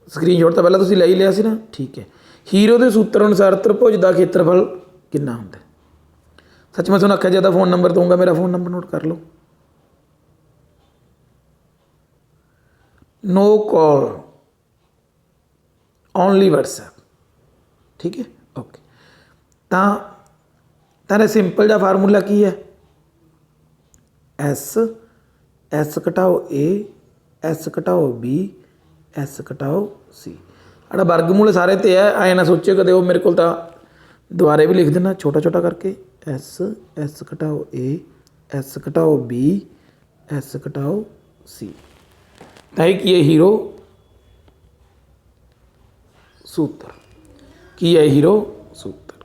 ਸਕਰੀਨਸ਼ਾਟ ਤਾਂ ਪਹਿਲਾਂ ਤੁਸੀਂ ਲੈ ਹੀ ਲਿਆ ਸੀ ਨਾ, ਠੀਕ ਹੈ। ਹੀਰੋ ਦੇ ਸੂਤਰ ਅਨੁਸਾਰ ਤ੍ਰਿਭੁਜ ਦਾ ਖੇਤਰਫਲ ਕਿੰਨਾ ਹੁੰਦਾ? ਸੱਚ ਮੈਂ ਤੁਹਾਨੂੰ ਆਖਿਆ ਜਿਆਦਾ ਫ਼ੋਨ ਨੰਬਰ ਦਊਂਗਾ, ਮੇਰਾ ਫ਼ੋਨ ਨੰਬਰ ਨੋਟ ਕਰ ਲਓ। नो कॉल, ओनली व्हाट्सएप, ठीक है, ओके। तो तेरे सिंपल जा फार्मूला की है, एस घटाओ ए, एस घटाओ बी, एस घटाओ सी। अड़ा वर्गमूल सारे ते है, आए ना सोचो कदे वो मेरे को दोबारे भी लिख देना छोटा छोटा करके। एस घटाओ ए, एस घटाओ बी, एस घटाओ सी। ਤਾਂ ਇਹ ਕੀ ਹੈ ਹੀਰੋ ਸੂਤਰ, ਕੀ ਹੈ ਹੀਰੋ ਸੂਤਰ।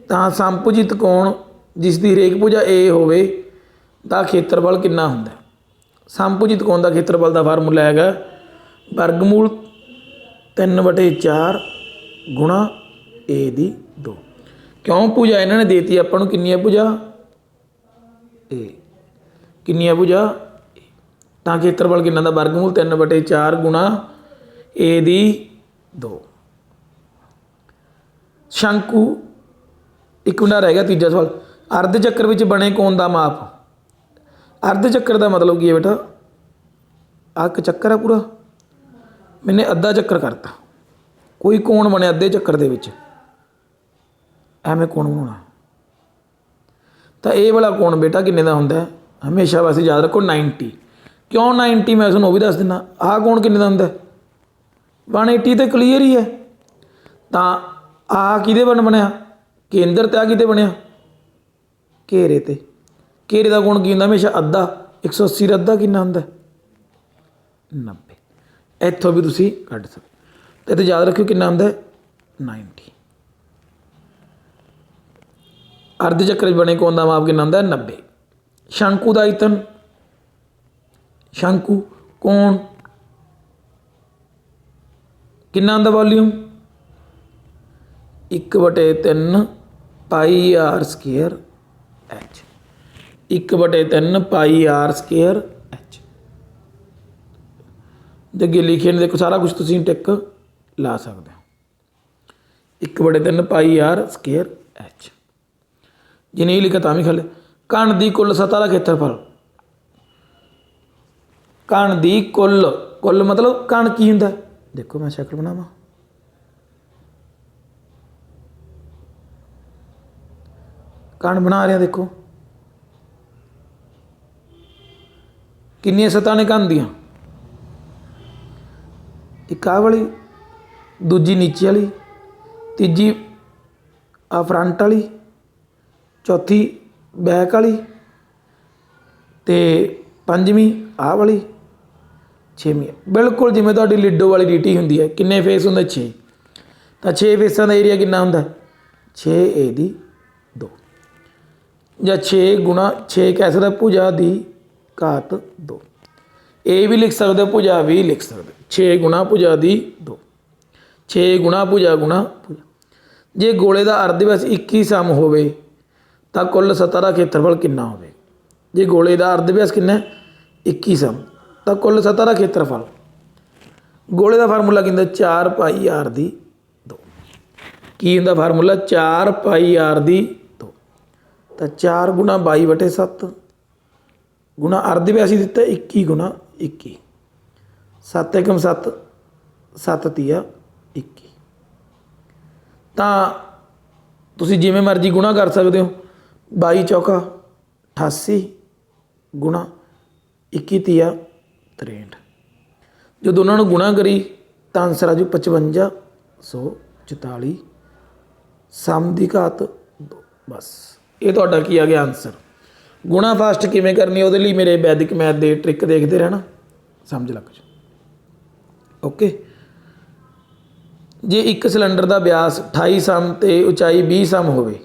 ਤਾਂ ਸੰਪੁਜਿਤ ਕੋਣ ਜਿਸ ਦੀ ਹਰੇਕ ਭੁਜਾ ਏ ਹੋਵੇ ਦਾ ਖੇਤਰਫਲ ਕਿੰਨਾ ਹੁੰਦਾ? ਸੰਪੁਜਿਤ ਕੋਣ ਦਾ ਖੇਤਰਫਲ ਦਾ ਫਾਰਮੂਲਾ ਹੈਗਾ ਵਰਗਮੂਲ 3/4 ਗੁਣਾ ਏ ਦੀ 2। ਕਿਉਂ? ਭੁਜਾ ਇਹਨਾਂ ਨੇ ਦੇਤੀ ਆਪਾਂ ਨੂੰ ਕਿੰਨੀ ਹੈ ਭੁਜਾ ਏ, ਕਿੰਨੀ ਹੈ ਭੁਜਾ ਤਾਂ ਖੇਤਰਫਲ ਕਿੰਨਾ ਦਾ ਵਰਗਮੂਲ 3/4 ਗੁਣਾ ਏ ਦੀ 2। ਸ਼ੰਕੂ ਇੱਕ ਮਿੰਟ ਰਹਿ ਗਿਆ, ਤੀਜਾ ਸਵਾਲ। ਅਰਧ ਚੱਕਰ ਵਿੱਚ ਬਣੇ ਕੋਣ ਦਾ ਮਾਪ। ਅਰਧ ਚੱਕਰ ਦਾ ਮਤਲਬ ਕੀ ਹੈ ਬੇਟਾ? ਆਹ ਇੱਕ ਚੱਕਰ ਹੈ ਪੂਰਾ, ਮੈਨੇ ਅੱਧਾ ਚੱਕਰ ਕਰਤਾ। ਕੋਈ ਕੋਣ ਬਣਿਆ ਅੱਧੇ ਚੱਕਰ ਦੇ ਵਿੱਚ, ਐਵੇਂ ਕੋਣ ਬਣਾਉਣਾ। ਤਾਂ ਇਹ ਵਾਲਾ ਕੋਣ ਬੇਟਾ ਕਿੰਨੇ ਦਾ ਹੁੰਦਾ? ਹਮੇਸ਼ਾ ਵੈਸੇ ਯਾਦ ਰੱਖੋ 90। क्यों 90? मैं तुहानूं वो भी दस दिना। आह कौन किन्ने दा हुंदा? 180 तो क्लीयर ही है। तो आह किहदे बन बनया? केंद्र ते आह किहदे बनया? घेरे ते। घेरे का कोण की हुंदा? हमेशा अद्धा। 180 का अद्धा किन्ना हुंदा? 90। इत्थों भी तुसीं कढ सकदे। तो इत्थे याद रखियो किन्ना हुंदा? 90। अर्ध चक्कर बने कोण दा माप किन्ना हुंदा? 90। शंकु दा आयतन, शंकु कोण किन्ना आंदा volume? 1/3 pi r square h. 1/3 pi r square h. अगे लिखे ने देखो सारा कुछ तुसीं टिक ला सकते हो। 1/3 पाई आर स्केयर एच। जे नहीं लिखा तां भी खले। कण दी कुल सतह का खेत्रफल। कण दी कुल, कुल मतलब कण की हुंदा? देखो मैं शक्ल बनावा, कण बना रहा। देखो कितनी सतह ने कण दियां? एक आ वाली, दूजी नीचे वाली, तीजी आ फ्रंट वाली, चौथी बैक वाली, ते पंजवीं आ वाली, छेवीं। बिल्कुल जिवें तुहाडी लिडो वाली लीटी हुंदी है। किन्ने फेस हुंदे? 6। तो 6 फेसां दा एरिया किन्ना हुंदा? 6 ए दी 2, या 6 गुणा 6 कह सकदा भुजा दी घात 2। ए भी लिख सकते, भुजा भी लिख सकते। 6 गुणा भुजा दी 2, 6 गुणा भुजा गुणा भुजा। जे गोले का अर्ध व्यास 21 सम होवे तां कुल सतह का खेत्रफल किन्ना होवे? जे गोले का अर्ध व्यास किन्ना 21 सम तो कुल सतह का खेत्रफल, गोले का फार्मूला कहता 4 पाई आर दी 2। की हुंदा फार्मूला? 4 pi are the 2। तो 4 गुणा 22/7 गुणा अर्ध व्यास ही दिता 21 गुणा 21। 7 एकम 7, 7 तिया 21। तो तुसीं जिवें मर्जी गुणा कर सकते हो। 22 चौका 88 गुणा 21 तिया 63। जो दोनों को गुणा करी तो आंसर आ जू 5544 सम की घात 2। बस ये तुहाडा की आ गया आंसर। ਗੁਣਾ ਫਾਸਟ ਕਿਵੇਂ ਕਰਨੀ ਉਹਦੇ ਲਈ ਮੇਰੇ ਵੈਦਿਕ ਮੈਥ ਦੇ ਟ੍ਰਿਕ ਦੇਖਦੇ ਰਹਿਣਾ, ਸਮਝ ਲੱਗ ਜਾਊ। ਓਕੇ, ਜੇ ਇੱਕ ਸਿਲੰਡਰ ਦਾ ਵਿਆਸ 28 ਸਮ ਅਤੇ ਉਚਾਈ 20 ਸਮ ਹੋਵੇ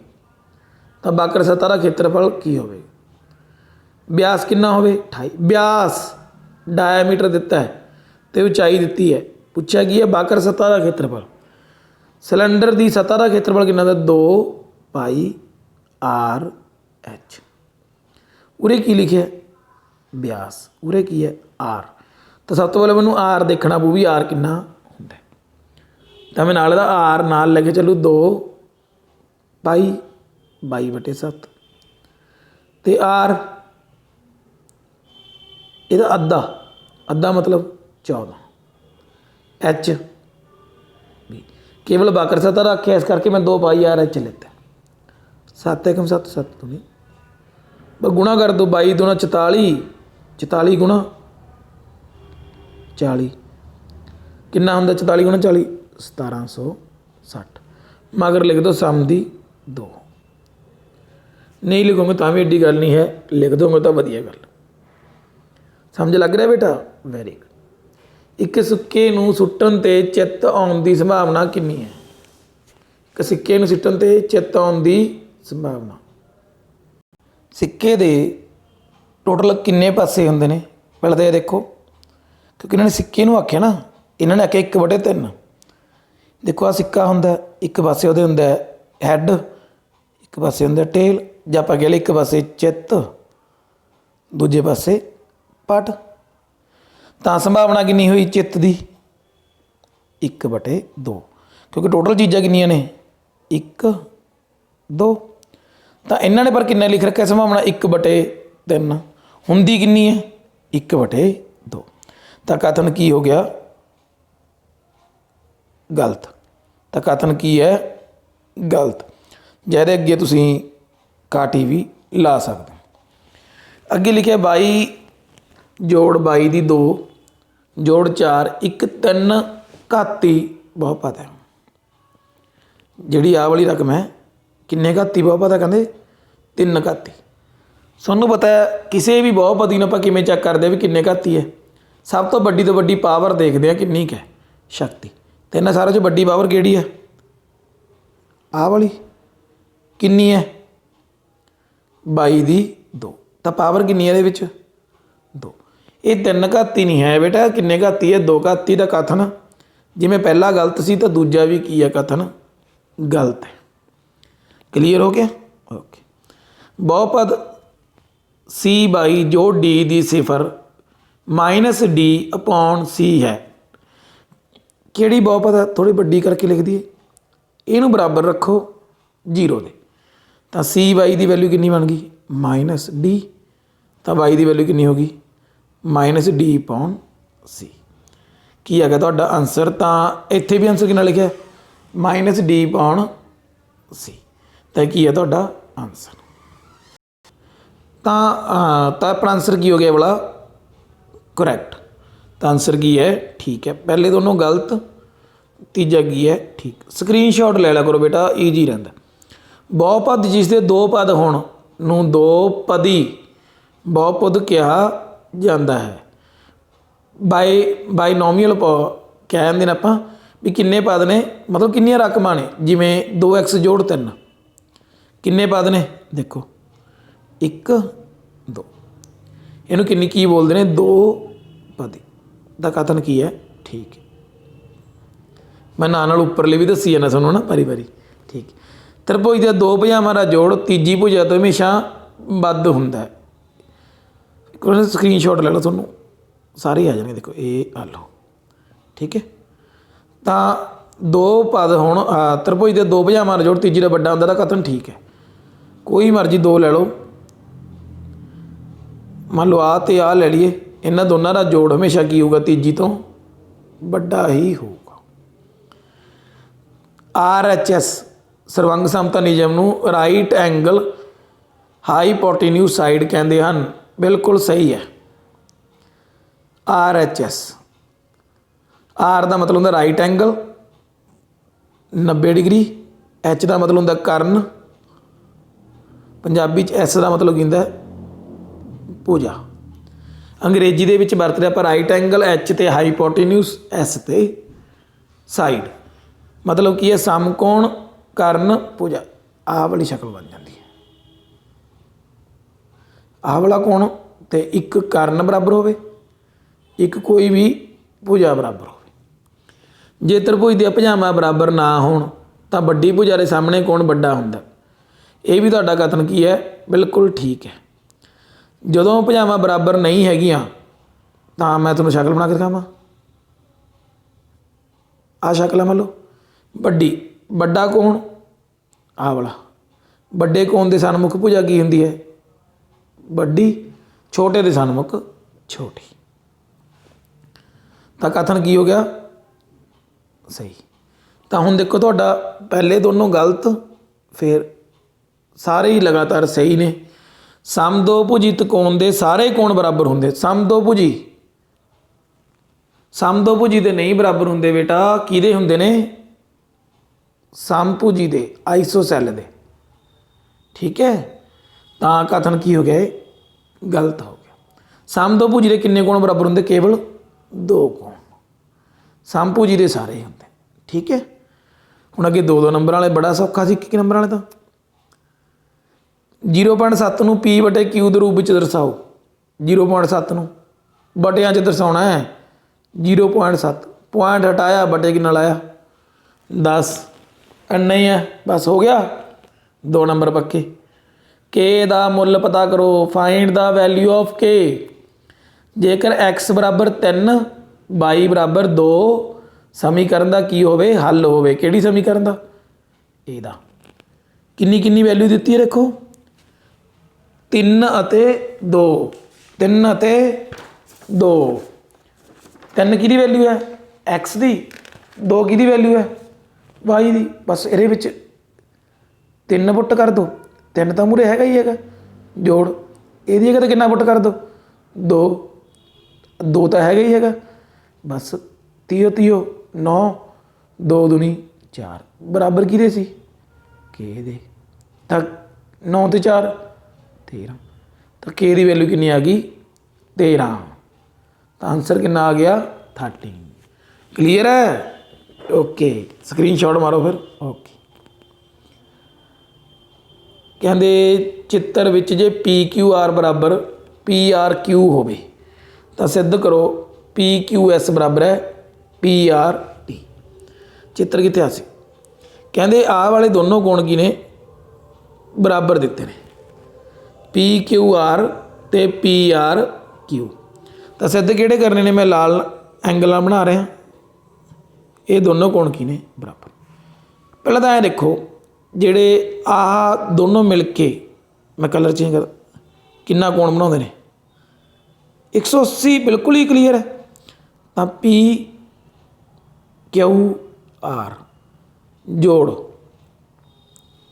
ਤਾਂ ਵਕਰ ਸਤ੍ਹਾ ਦਾ ਖੇਤਰਫਲ ਕੀ ਹੋਵੇ? ਵਿਆਸ ਕਿੰਨਾ ਹੋਵੇ? 28। ਵਿਆਸ ਡਾਇਆਮੀਟਰ ਦਿੱਤਾ ਹੈ ਅਤੇ ਉਚਾਈ ਦਿੱਤੀ ਹੈ, ਪੁੱਛਿਆ ਕੀ ਹੈ? ਵਕਰ ਸਤ੍ਹਾ ਦਾ ਖੇਤਰਫਲ। ਸਿਲੰਡਰ ਦੀ ਸਤ੍ਹਾ ਦਾ ਖੇਤਰਫਲ ਕਿੰਨਾ ਦਾ? 2 ਪਾਈ ਆਰ ਐਚ। ਉਰੇ ਕੀ ਲਿਖਿਆ? ਵਿਆਸ। ਉਰੇ ਕੀ ਹੈ? ਆਰ। ਤਾਂ ਸਭ ਤੋਂ ਪਹਿਲਾਂ ਮੈਨੂੰ ਆਰ ਦੇਖਣਾ ਪਊ ਵੀ ਆਰ ਕਿੰਨਾ ਹੁੰਦਾ। ਤਾਂ ਮੈਂ ਨਾਲ ਦਾ ਆਰ ਨਾਲ ਲੈ ਕੇ ਚੱਲੂ 2 ਪਾਈ 22/7 ਅਤੇ ਆਰ ਇਹਦਾ ਅੱਧਾ, ਅੱਧਾ ਮਤਲਬ 14। ਐਚ ਵੀ ਕੇਵਲ ਵਕਰ ਸਤ੍ਹਾ ਰੱਖਿਆ, ਇਸ ਕਰਕੇ ਮੈਂ 2 ਪਾਈ ਆਰ ਐਚ ਲਿੱਤਾ। 7 × 7 7 ਤੋਂ ਨਹੀਂ ਬਸ ਗੁਣਾ ਕਰ ਦਿਓ। 22 ਦੂਣਾ 44, 44 ਗੁਣਾ 40 ਕਿੰਨਾ ਹੁੰਦਾ? 44 ਗੁਣਾ 40 1760। ਮਗਰ ਲਿਖ ਦਿਓ ਸਮ ਦੀ 2। ਨਹੀਂ ਲਿਖੋਗੇ ਤਾਂ ਵੀ ਐਡੀ ਗੱਲ ਨਹੀਂ ਹੈ, ਲਿਖ ਦੋਗੇ ਤਾਂ ਵਧੀਆ ਗੱਲ। ਸਮਝ ਲੱਗ ਰਿਹਾ ਬੇਟਾ? Very good. ਇੱਕ ਸਿੱਕੇ ਨੂੰ ਸੁੱਟਣ 'ਤੇ ਚਿੱਤ ਆਉਣ ਦੀ ਸੰਭਾਵਨਾ ਕਿੰਨੀ ਹੈ? ਇੱਕ ਸਿੱਕੇ ਨੂੰ ਸੁੱਟਣ 'ਤੇ ਚਿੱਤ ਆਉਣ ਦੀ ਸੰਭਾਵਨਾ। ਸਿੱਕੇ ਦੇ ਟੋਟਲ ਕਿੰਨੇ ਪਾਸੇ ਹੁੰਦੇ ਨੇ? ਪਹਿਲਾਂ ਤਾਂ ਇਹ ਦੇਖੋ, ਕਿਉਂਕਿ ਇਹਨਾਂ ਨੇ ਸਿੱਕੇ ਨੂੰ ਆਖਿਆ ਨਾ, ਇਹਨਾਂ ਨੇ ਆਖਿਆ 1/3। ਦੇਖੋ ਆਹ ਸਿੱਕਾ ਹੁੰਦਾ, ਇੱਕ ਪਾਸੇ ਉਹਦੇ ਹੁੰਦਾ ਹੈੱਡ, ਇੱਕ ਪਾਸੇ ਹੁੰਦਾ ਟੇਲ, ਜਾਂ ਆਪਾਂ ਕਹਿ ਲਈਏ ਇੱਕ ਪਾਸੇ ਚਿੱਤ, ਦੂਜੇ ਪਾਸੇ ਪੱਟ। ਤਾਂ ਸੰਭਾਵਨਾ ਕਿੰਨੀ ਹੋਈ ਚਿੱਤ ਦੀ? 1/2, ਕਿਉਂਕਿ ਟੋਟਲ ਚੀਜ਼ਾਂ ਕਿੰਨੀਆਂ ਨੇ? 1 2। ਤਾਂ ਇਹਨਾਂ ਨੇ ਪਰ ਕਿੰਨਾ ਲਿਖ ਰੱਖਿਆ ਸੰਭਾਵਨਾ? 1/3। ਹੁੰਦੀ ਕਿੰਨੀ ਹੈ? 1/2। ਤਾਂ ਕਥਨ ਕੀ ਹੋ ਗਿਆ? ਗਲਤ। ਤਾਂ ਕਥਨ ਕੀ ਹੈ? ਗਲਤ। ਜਿਹਦੇ ਅੱਗੇ ਤੁਸੀਂ ਕਾਟੀ ਵੀ ਲਾ ਸਕਦੇ ਹੋ। ਅੱਗੇ ਲਿਖਿਆ 22 ਜੋੜ 22 ਦੀ 2 ਜੋੜ 4 1 3 ਘਾਤੀ ਬਹੁਪਦ ਹੈ। ਜਿਹੜੀ ਆਹ ਵਾਲੀ ਰਕਮ ਹੈ ਕਿੰਨੇ ਘਾਤੀ ਬਹੁਪਦ ਹੈ? ਕਹਿੰਦੇ 3 ਘਾਤੀ। ਤੁਹਾਨੂੰ ਪਤਾ ਹੈ ਕਿਸੇ ਵੀ ਬਹੁਪਦੀ ਨੂੰ ਆਪਾਂ ਕਿਵੇਂ ਚੈੱਕ ਕਰਦੇ ਹਾਂ ਵੀ ਕਿੰਨੇ ਘਾਤੀ ਹੈ? ਸਭ ਤੋਂ ਵੱਡੀ ਪਾਵਰ ਦੇਖਦੇ ਹਾਂ ਕਿੰਨੀ ਕੁ ਹੈ ਸ਼ਕਤੀ। ਅਤੇ ਇਹਨਾਂ ਸਾਰਿਆਂ 'ਚੋਂ ਵੱਡੀ ਪਾਵਰ ਕਿਹੜੀ ਹੈ? ਆਹ ਵਾਲੀ। ਕਿੰਨੀ ਹੈ? 22 ਦੀ 2। ਤਾਂ ਪਾਵਰ ਕਿੰਨੀ ਹੈ ਇਹਦੇ ਵਿੱਚ? 2। ਇਹ 3 ਘਾਤੀ ਨਹੀਂ ਹੈ ਬੇਟਾ, ਕਿੰਨੇ ਘਾਤੀ ਹੈ? 2 ਘਾਤੀ ਦਾ ਕਥਨ ਜਿਵੇਂ ਪਹਿਲਾ ਗਲਤ ਸੀ ਤਾਂ ਦੂਜਾ ਵੀ ਕੀ ਹੈ? ਕਥਨ ਗਲਤ ਹੈ। ਕਲੀਅਰ ਹੋ ਗਿਆ? ਓਕੇ। ਬਹੁਪਦ C/22 ਜੋ D ਦੀ 0 -D/C ਹੈ। ਕਿਹੜੀ ਬਹੁਪਦ ਹੈ? ਥੋੜ੍ਹੀ ਵੱਡੀ ਕਰਕੇ ਲਿਖ ਦਈਏ, ਇਹਨੂੰ ਬਰਾਬਰ ਰੱਖੋ 0 ਦੇ। ਤਾਂ C/22 ਦੀ ਵੈਲਿਊ ਕਿੰਨੀ ਬਣ ਗਈ? -D। ਤਾਂ 22 ਦੀ ਵੈਲਿਊ ਕਿੰਨੀ ਹੋ ਗਈ? -D/C। ਕੀ ਹੈਗਾ ਤੁਹਾਡਾ ਆਨਸਰ? ਤਾਂ ਇੱਥੇ ਵੀ ਆਨਸਰ ਕਿੰਨਾ ਲਿਖਿਆ? -D/C। ਤਾਂ ਕੀ ਹੈ ਤੁਹਾਡਾ ਆਨਸਰ? ਤਾਂ ਆਪਣਾ ਆਨਸਰ ਕੀ ਹੋ ਗਿਆ ਵਾਲਾ? ਕਰੈਕਟ। ਤਾਂ ਆਨਸਰ ਕੀ ਹੈ? ਠੀਕ ਹੈ। ਪਹਿਲੇ ਦੋਨੋਂ ਗਲਤ, ਤੀਜਾ ਕੀ ਹੈ? ਠੀਕ। ਸਕਰੀਨਸ਼ਾਟ ਲੈ ਲਿਆ ਕਰੋ ਬੇਟਾ, ਈਜੀ ਰਹਿੰਦਾ। ਬਹੁਪਦ ਜਿਸ ਦੇ 2 ਪਦ ਹੋਣ ਨੂੰ 2 ਪਦੀ ਬਹੁਪਦ ਕਿਹਾ ਜਾਂਦਾ ਹੈ। ਬਾਈਨੋਮੀਅਲ ਕਹਿ ਦਿੰਦੇ ਨੇ ਆਪਾਂ ਵੀ ਕਿੰਨੇ ਪਦ ਨੇ, ਮਤਲਬ ਕਿੰਨੀਆਂ ਰਕਮਾਂ ਨੇ। ਜਿਵੇਂ 2x ਜੋੜ 3 ਕਿੰਨੇ ਪਦ ਨੇ? ਦੇਖੋ 1 2। ਇਹਨੂੰ ਕਿੰਨੀ ਕੀ ਬੋਲਦੇ ਨੇ? 2 ਪਦੀ ਦਾ ਕਥਨ ਕੀ ਹੈ? ਠੀਕ ਹੈ। ਮੈਂ ਨਾਲ ਉੱਪਰਲੇ ਵੀ ਦੱਸੀ ਜਾਂਦਾ ਤੁਹਾਨੂੰ ਨਾ ਵਾਰੀ। ਠੀਕ। ਤ੍ਰਿਭੁਜ ਦੇ 2 ਭੁਜਾਵਾਂ ਦਾ ਜੋੜ ਤੀਜੀ ਭੁਜਾ ਤੋਂ ਹਮੇਸ਼ਾ ਵੱਧ ਹੁੰਦਾ ਹੈ। ਕੋਈ ਸਕਰੀਨਸ਼ਾਟ ਲੈ ਲਓ, ਤੁਹਾਨੂੰ ਸਾਰੇ ਆ ਜਾਣਗੇ। ਦੇਖੋ ਇਹ ਆ ਲਓ। ਠੀਕ ਹੈ। ਤਾਂ 2 ਪਦ ਹੋਣ ਤ੍ਰਿਭੁਜ ਦੇ 2 ਭੁਜਾਵਾਂ ਦਾ ਜੋੜ ਤੀਜੀ ਦਾ ਵੱਡਾ ਹੁੰਦਾ ਦਾ ਕਥਨ ਠੀਕ ਹੈ। ਕੋਈ ਮਰਜ਼ੀ 2 ਲੈ ਲਓ, ਮੰਨ ਲਓ ਆਹ ਅਤੇ ਆਹ ਲੈ ਲਈਏ, ਇਹਨਾਂ ਦੋਨਾਂ ਦਾ ਜੋੜ ਹਮੇਸ਼ਾ ਕੀ ਹੋਊਗਾ? ਤੀਜੀ ਤੋਂ ਵੱਡਾ ਹੀ ਹੋਊਗਾ। RHS ਸਰਵੰਗ ਸਮਤਾ ਨਿਯਮ ਨੂੰ ਰਾਈਟ ਐਂਗਲ ਹਾਈਪੋਟੀਨਿਊਸ ਸਾਈਡ ਕਹਿੰਦੇ ਹਨ। ਬਿਲਕੁਲ ਸਹੀ ਹੈ। RHS, R ਦਾ ਮਤਲਬ ਹੁੰਦਾ ਰਾਈਟ ਐਂਗਲ 90 ਡਿਗਰੀ, H ਦਾ ਮਤਲਬ ਹੁੰਦਾ ਕਰਨ, ਪੰਜਾਬੀ 'ਚ S ਦਾ ਮਤਲਬ ਕੀ ਹੁੰਦਾ? ਭੁਜਾ। ਅੰਗਰੇਜ਼ੀ ਦੇ ਵਿੱਚ ਵਰਤਦੇ ਆਪਾਂ ਰਾਈਟ ਐਂਗਲ ਐਚ ਤੇ ਹਾਈਪੋਟੇਨਿਊਸ ਐਸ ਤੇ ਸਾਈਡ। ਮਤਲਬ ਕੀ ਹੈ, ਸਮਕੋਣ ਕਰਨ ਭੁਜਾ। ਆਹ ਵਾਲੀ ਸ਼ਕਲ ਬਣ ਜਾਂਦੀ ਹੈ। ਆਹ ਵਾਲਾ ਕੋਣ ਤੇ ਇੱਕ ਕਰਨ ਬਰਾਬਰ ਹੋਵੇ, ਇੱਕ ਕੋਈ ਵੀ ਭੁਜਾ ਬਰਾਬਰ ਹੋਵੇ। ਜੇ ਤ੍ਰਿਭੁਜ ਦੀਆਂ ਭੁਜਾਵਾਂ ਬਰਾਬਰ ਨਾ ਹੋਣ ਤਾਂ ਵੱਡੀ ਭੁਜਾ ਦੇ ਸਾਹਮਣੇ ਕੋਣ ਵੱਡਾ ਹੁੰਦਾ। ਇਹ ਵੀ ਤੁਹਾਡਾ ਕਥਨ ਕੀ ਹੈ, ਬਿਲਕੁਲ ਠੀਕ ਹੈ। ਜਦੋਂ ਭੁਜਾਵਾਂ ਬਰਾਬਰ ਨਹੀਂ ਹੈਗੀਆਂ ਤਾਂ ਮੈਂ ਤੁਹਾਨੂੰ ਸ਼ਕਲ ਬਣਾ ਕੇ ਦਿਖਾਵਾਂ। ਆਹ ਸ਼ਕਲ ਹੈ, ਮੰਨ ਲਓ ਵੱਡਾ ਕੋਣ ਆਹ ਵਾਲਾ। ਵੱਡੇ ਕੋਣ ਦੇ ਸਨਮੁਖ ਭੁਜਾ ਕੀ ਹੁੰਦੀ ਹੈ, ਵੱਡੀ। ਛੋਟੇ ਦੇ ਸਨਮੁਖ ਛੋਟੀ। ਤਾਂ ਕਥਨ ਕੀ ਹੋ ਗਿਆ, ਸਹੀ। ਤਾਂ ਹੁਣ ਦੇਖੋ ਤੁਹਾਡਾ ਪਹਿਲੇ ਦੋਨੋਂ ਗਲਤ, ਫਿਰ ਸਾਰੇ ਹੀ ਲਗਾਤਾਰ ਸਹੀ ਨੇ। ਸਮਦੋਭੁਜੀ ਤ੍ਰਿਕੋਣ ਦੇ ਸਾਰੇ ਕੋਣ ਬਰਾਬਰ ਹੁੰਦੇ। ਸਮਦੋਭੁਜੀ ਦੇ ਨਹੀਂ ਬਰਾਬਰ ਹੁੰਦੇ ਬੇਟਾ। ਕਿਹਦੇ ਹੁੰਦੇ ਨੇ, ਸਮਭੁਜੀ ਦੇ, ਆਈਸੋਸੈਲ ਦੇ। ਠੀਕ ਹੈ, ਤਾਂ ਕਥਨ ਕੀ ਹੋ ਗਿਆ, ਗਲਤ ਹੋ ਗਿਆ। ਸਮਦੋਭੁਜੀ ਦੇ ਕਿੰਨੇ ਕੋਣ ਬਰਾਬਰ ਹੁੰਦੇ, ਕੇਵਲ 2 ਕੋਣ। ਸਮਭੁਜੀ ਦੇ ਸਾਰੇ ਹੁੰਦੇ। ਠੀਕ ਹੈ, ਹੁਣ ਅੱਗੇ 2-2 ਨੰਬਰ ਵਾਲੇ ਬੜਾ ਸੌਖਾ ਸੀ। 1 ਨੰਬਰ ਵਾਲੇ ਤਾਂ 0.7 ਨੂੰ P/Q ਦੇ ਰੂਪ ਵਿੱਚ ਦਰਸਾਓ। 0.7 ਨੂੰ ਬਟਿਆਂ 'ਚ ਦਰਸਾਉਣਾ ਹੈ। 0.7 ਪੁਆਇੰਟ ਹਟਾਇਆ, ਬਟੇ ਕਿੰਨਾ ਲਾਇਆ, 10। ਇੰਨਾ ਹੀ ਹੈ, ਬਸ ਹੋ ਗਿਆ। 2 ਨੰਬਰ ਪੱਕੇ। ਕੇ ਦਾ ਮੁੱਲ ਪਤਾ ਕਰੋ, ਫਾਈਂਡ ਦਾ ਵੈਲਿਊ ਆਫ ਕੇ। ਜੇਕਰ x ਬਰਾਬਰ 3 y ਬਰਾਬਰ 2 ਸਮੀਕਰਨ ਦਾ ਕੀ ਹੋਵੇ, ਹੱਲ ਹੋਵੇ। ਕਿਹੜੀ ਸਮੀਕਰਨ ਦਾ, ਇਹਦਾ। ਕਿੰਨੀ ਵੈਲਿਊ ਦਿੱਤੀ ਹੈ, ਦੇਖੋ 3 ਅਤੇ 2। 3 ਅਤੇ 2। 3 ਕਿਹਦੀ ਵੈਲਿਊ ਹੈ, x ਦੀ। 2 ਕਿਹਦੀ ਵੈਲਿਊ ਹੈ, y ਦੀ। ਬਸ ਇਹਦੇ ਵਿੱਚ 3 ਪੁੱਟ ਕਰ ਦਿਓ। 3 ਤਾਂ ਮੂਹਰੇ ਹੈਗਾ ਹੀ ਹੈਗਾ, ਜੋੜ। ਇਹਦੀ ਜਗ੍ਹਾ 'ਤੇ ਕਿੰਨਾ ਪੁੱਟ ਕਰ ਦਿਓ, 2 ਤਾਂ ਹੈਗਾ ਹੀ ਹੈਗਾ। ਬਸ 30 9, 2 ਦੂਣੀ 4 ਬਰਾਬਰ ਕਿਹਦੇ ਸੀ, ਕੇ ਦੇ। ਤਾਂ 9 ਤੇ 4 13। ਤਾਂ ਕੇ ਦੀ ਵੈਲਿਊ ਕਿੰਨੀ ਆ ਗਈ, 13। ਤਾਂ ਆਨਸਰ ਕਿੰਨਾ ਆ ਗਿਆ, 13। ਕਲੀਅਰ ਹੈ, ਓਕੇ। ਸਕਰੀਨਸ਼ਾਟ ਮਾਰੋ ਫਿਰ। ਓਕੇ। ਕਹਿੰਦੇ ਚਿੱਤਰ ਵਿੱਚ ਜੇ PQR ਬਰਾਬਰ PRQ ਹੋਵੇ ਤਾਂ ਸਿੱਧ ਕਰੋ PQS ਬਰਾਬਰ ਹੈ PRT। ਚਿੱਤਰ ਕਿੱਥੇ ਆ ਸੀ, ਕਹਿੰਦੇ ਆਹ ਵਾਲੇ ਦੋਨੋਂ ਕੋਣ ਕੀ ਨੇ, ਬਰਾਬਰ ਦਿੱਤੇ ਨੇ, PQR ਤੇ PRQ। ਤਾਂ ਸਿੱਧ ਕਿਹੜੇ ਕਰਨੇ ਨੇ, ਮੈਂ ਲਾਲ ਐਂਗਲ ਨਾਲ ਬਣਾ ਰਿਹਾ। ਇਹ ਦੋਨੋਂ ਕੋਣ ਕੀ ਨੇ, ਬਰਾਬਰ। ਪਹਿਲਾਂ ਤਾਂ ਐਂ ਦੇਖੋ, ਜਿਹੜੇ ਆਹ ਦੋਨੋਂ ਮਿਲ ਕੇ, ਮੈਂ ਕਲਰ ਚੇਂਜ ਕਰ, ਕਿੰਨਾ ਕੋਣ ਬਣਾਉਂਦੇ ਨੇ, 180। ਬਿਲਕੁਲ ਹੀ ਕਲੀਅਰ ਹੈ। ਤਾਂ PQR ਜੋੜ,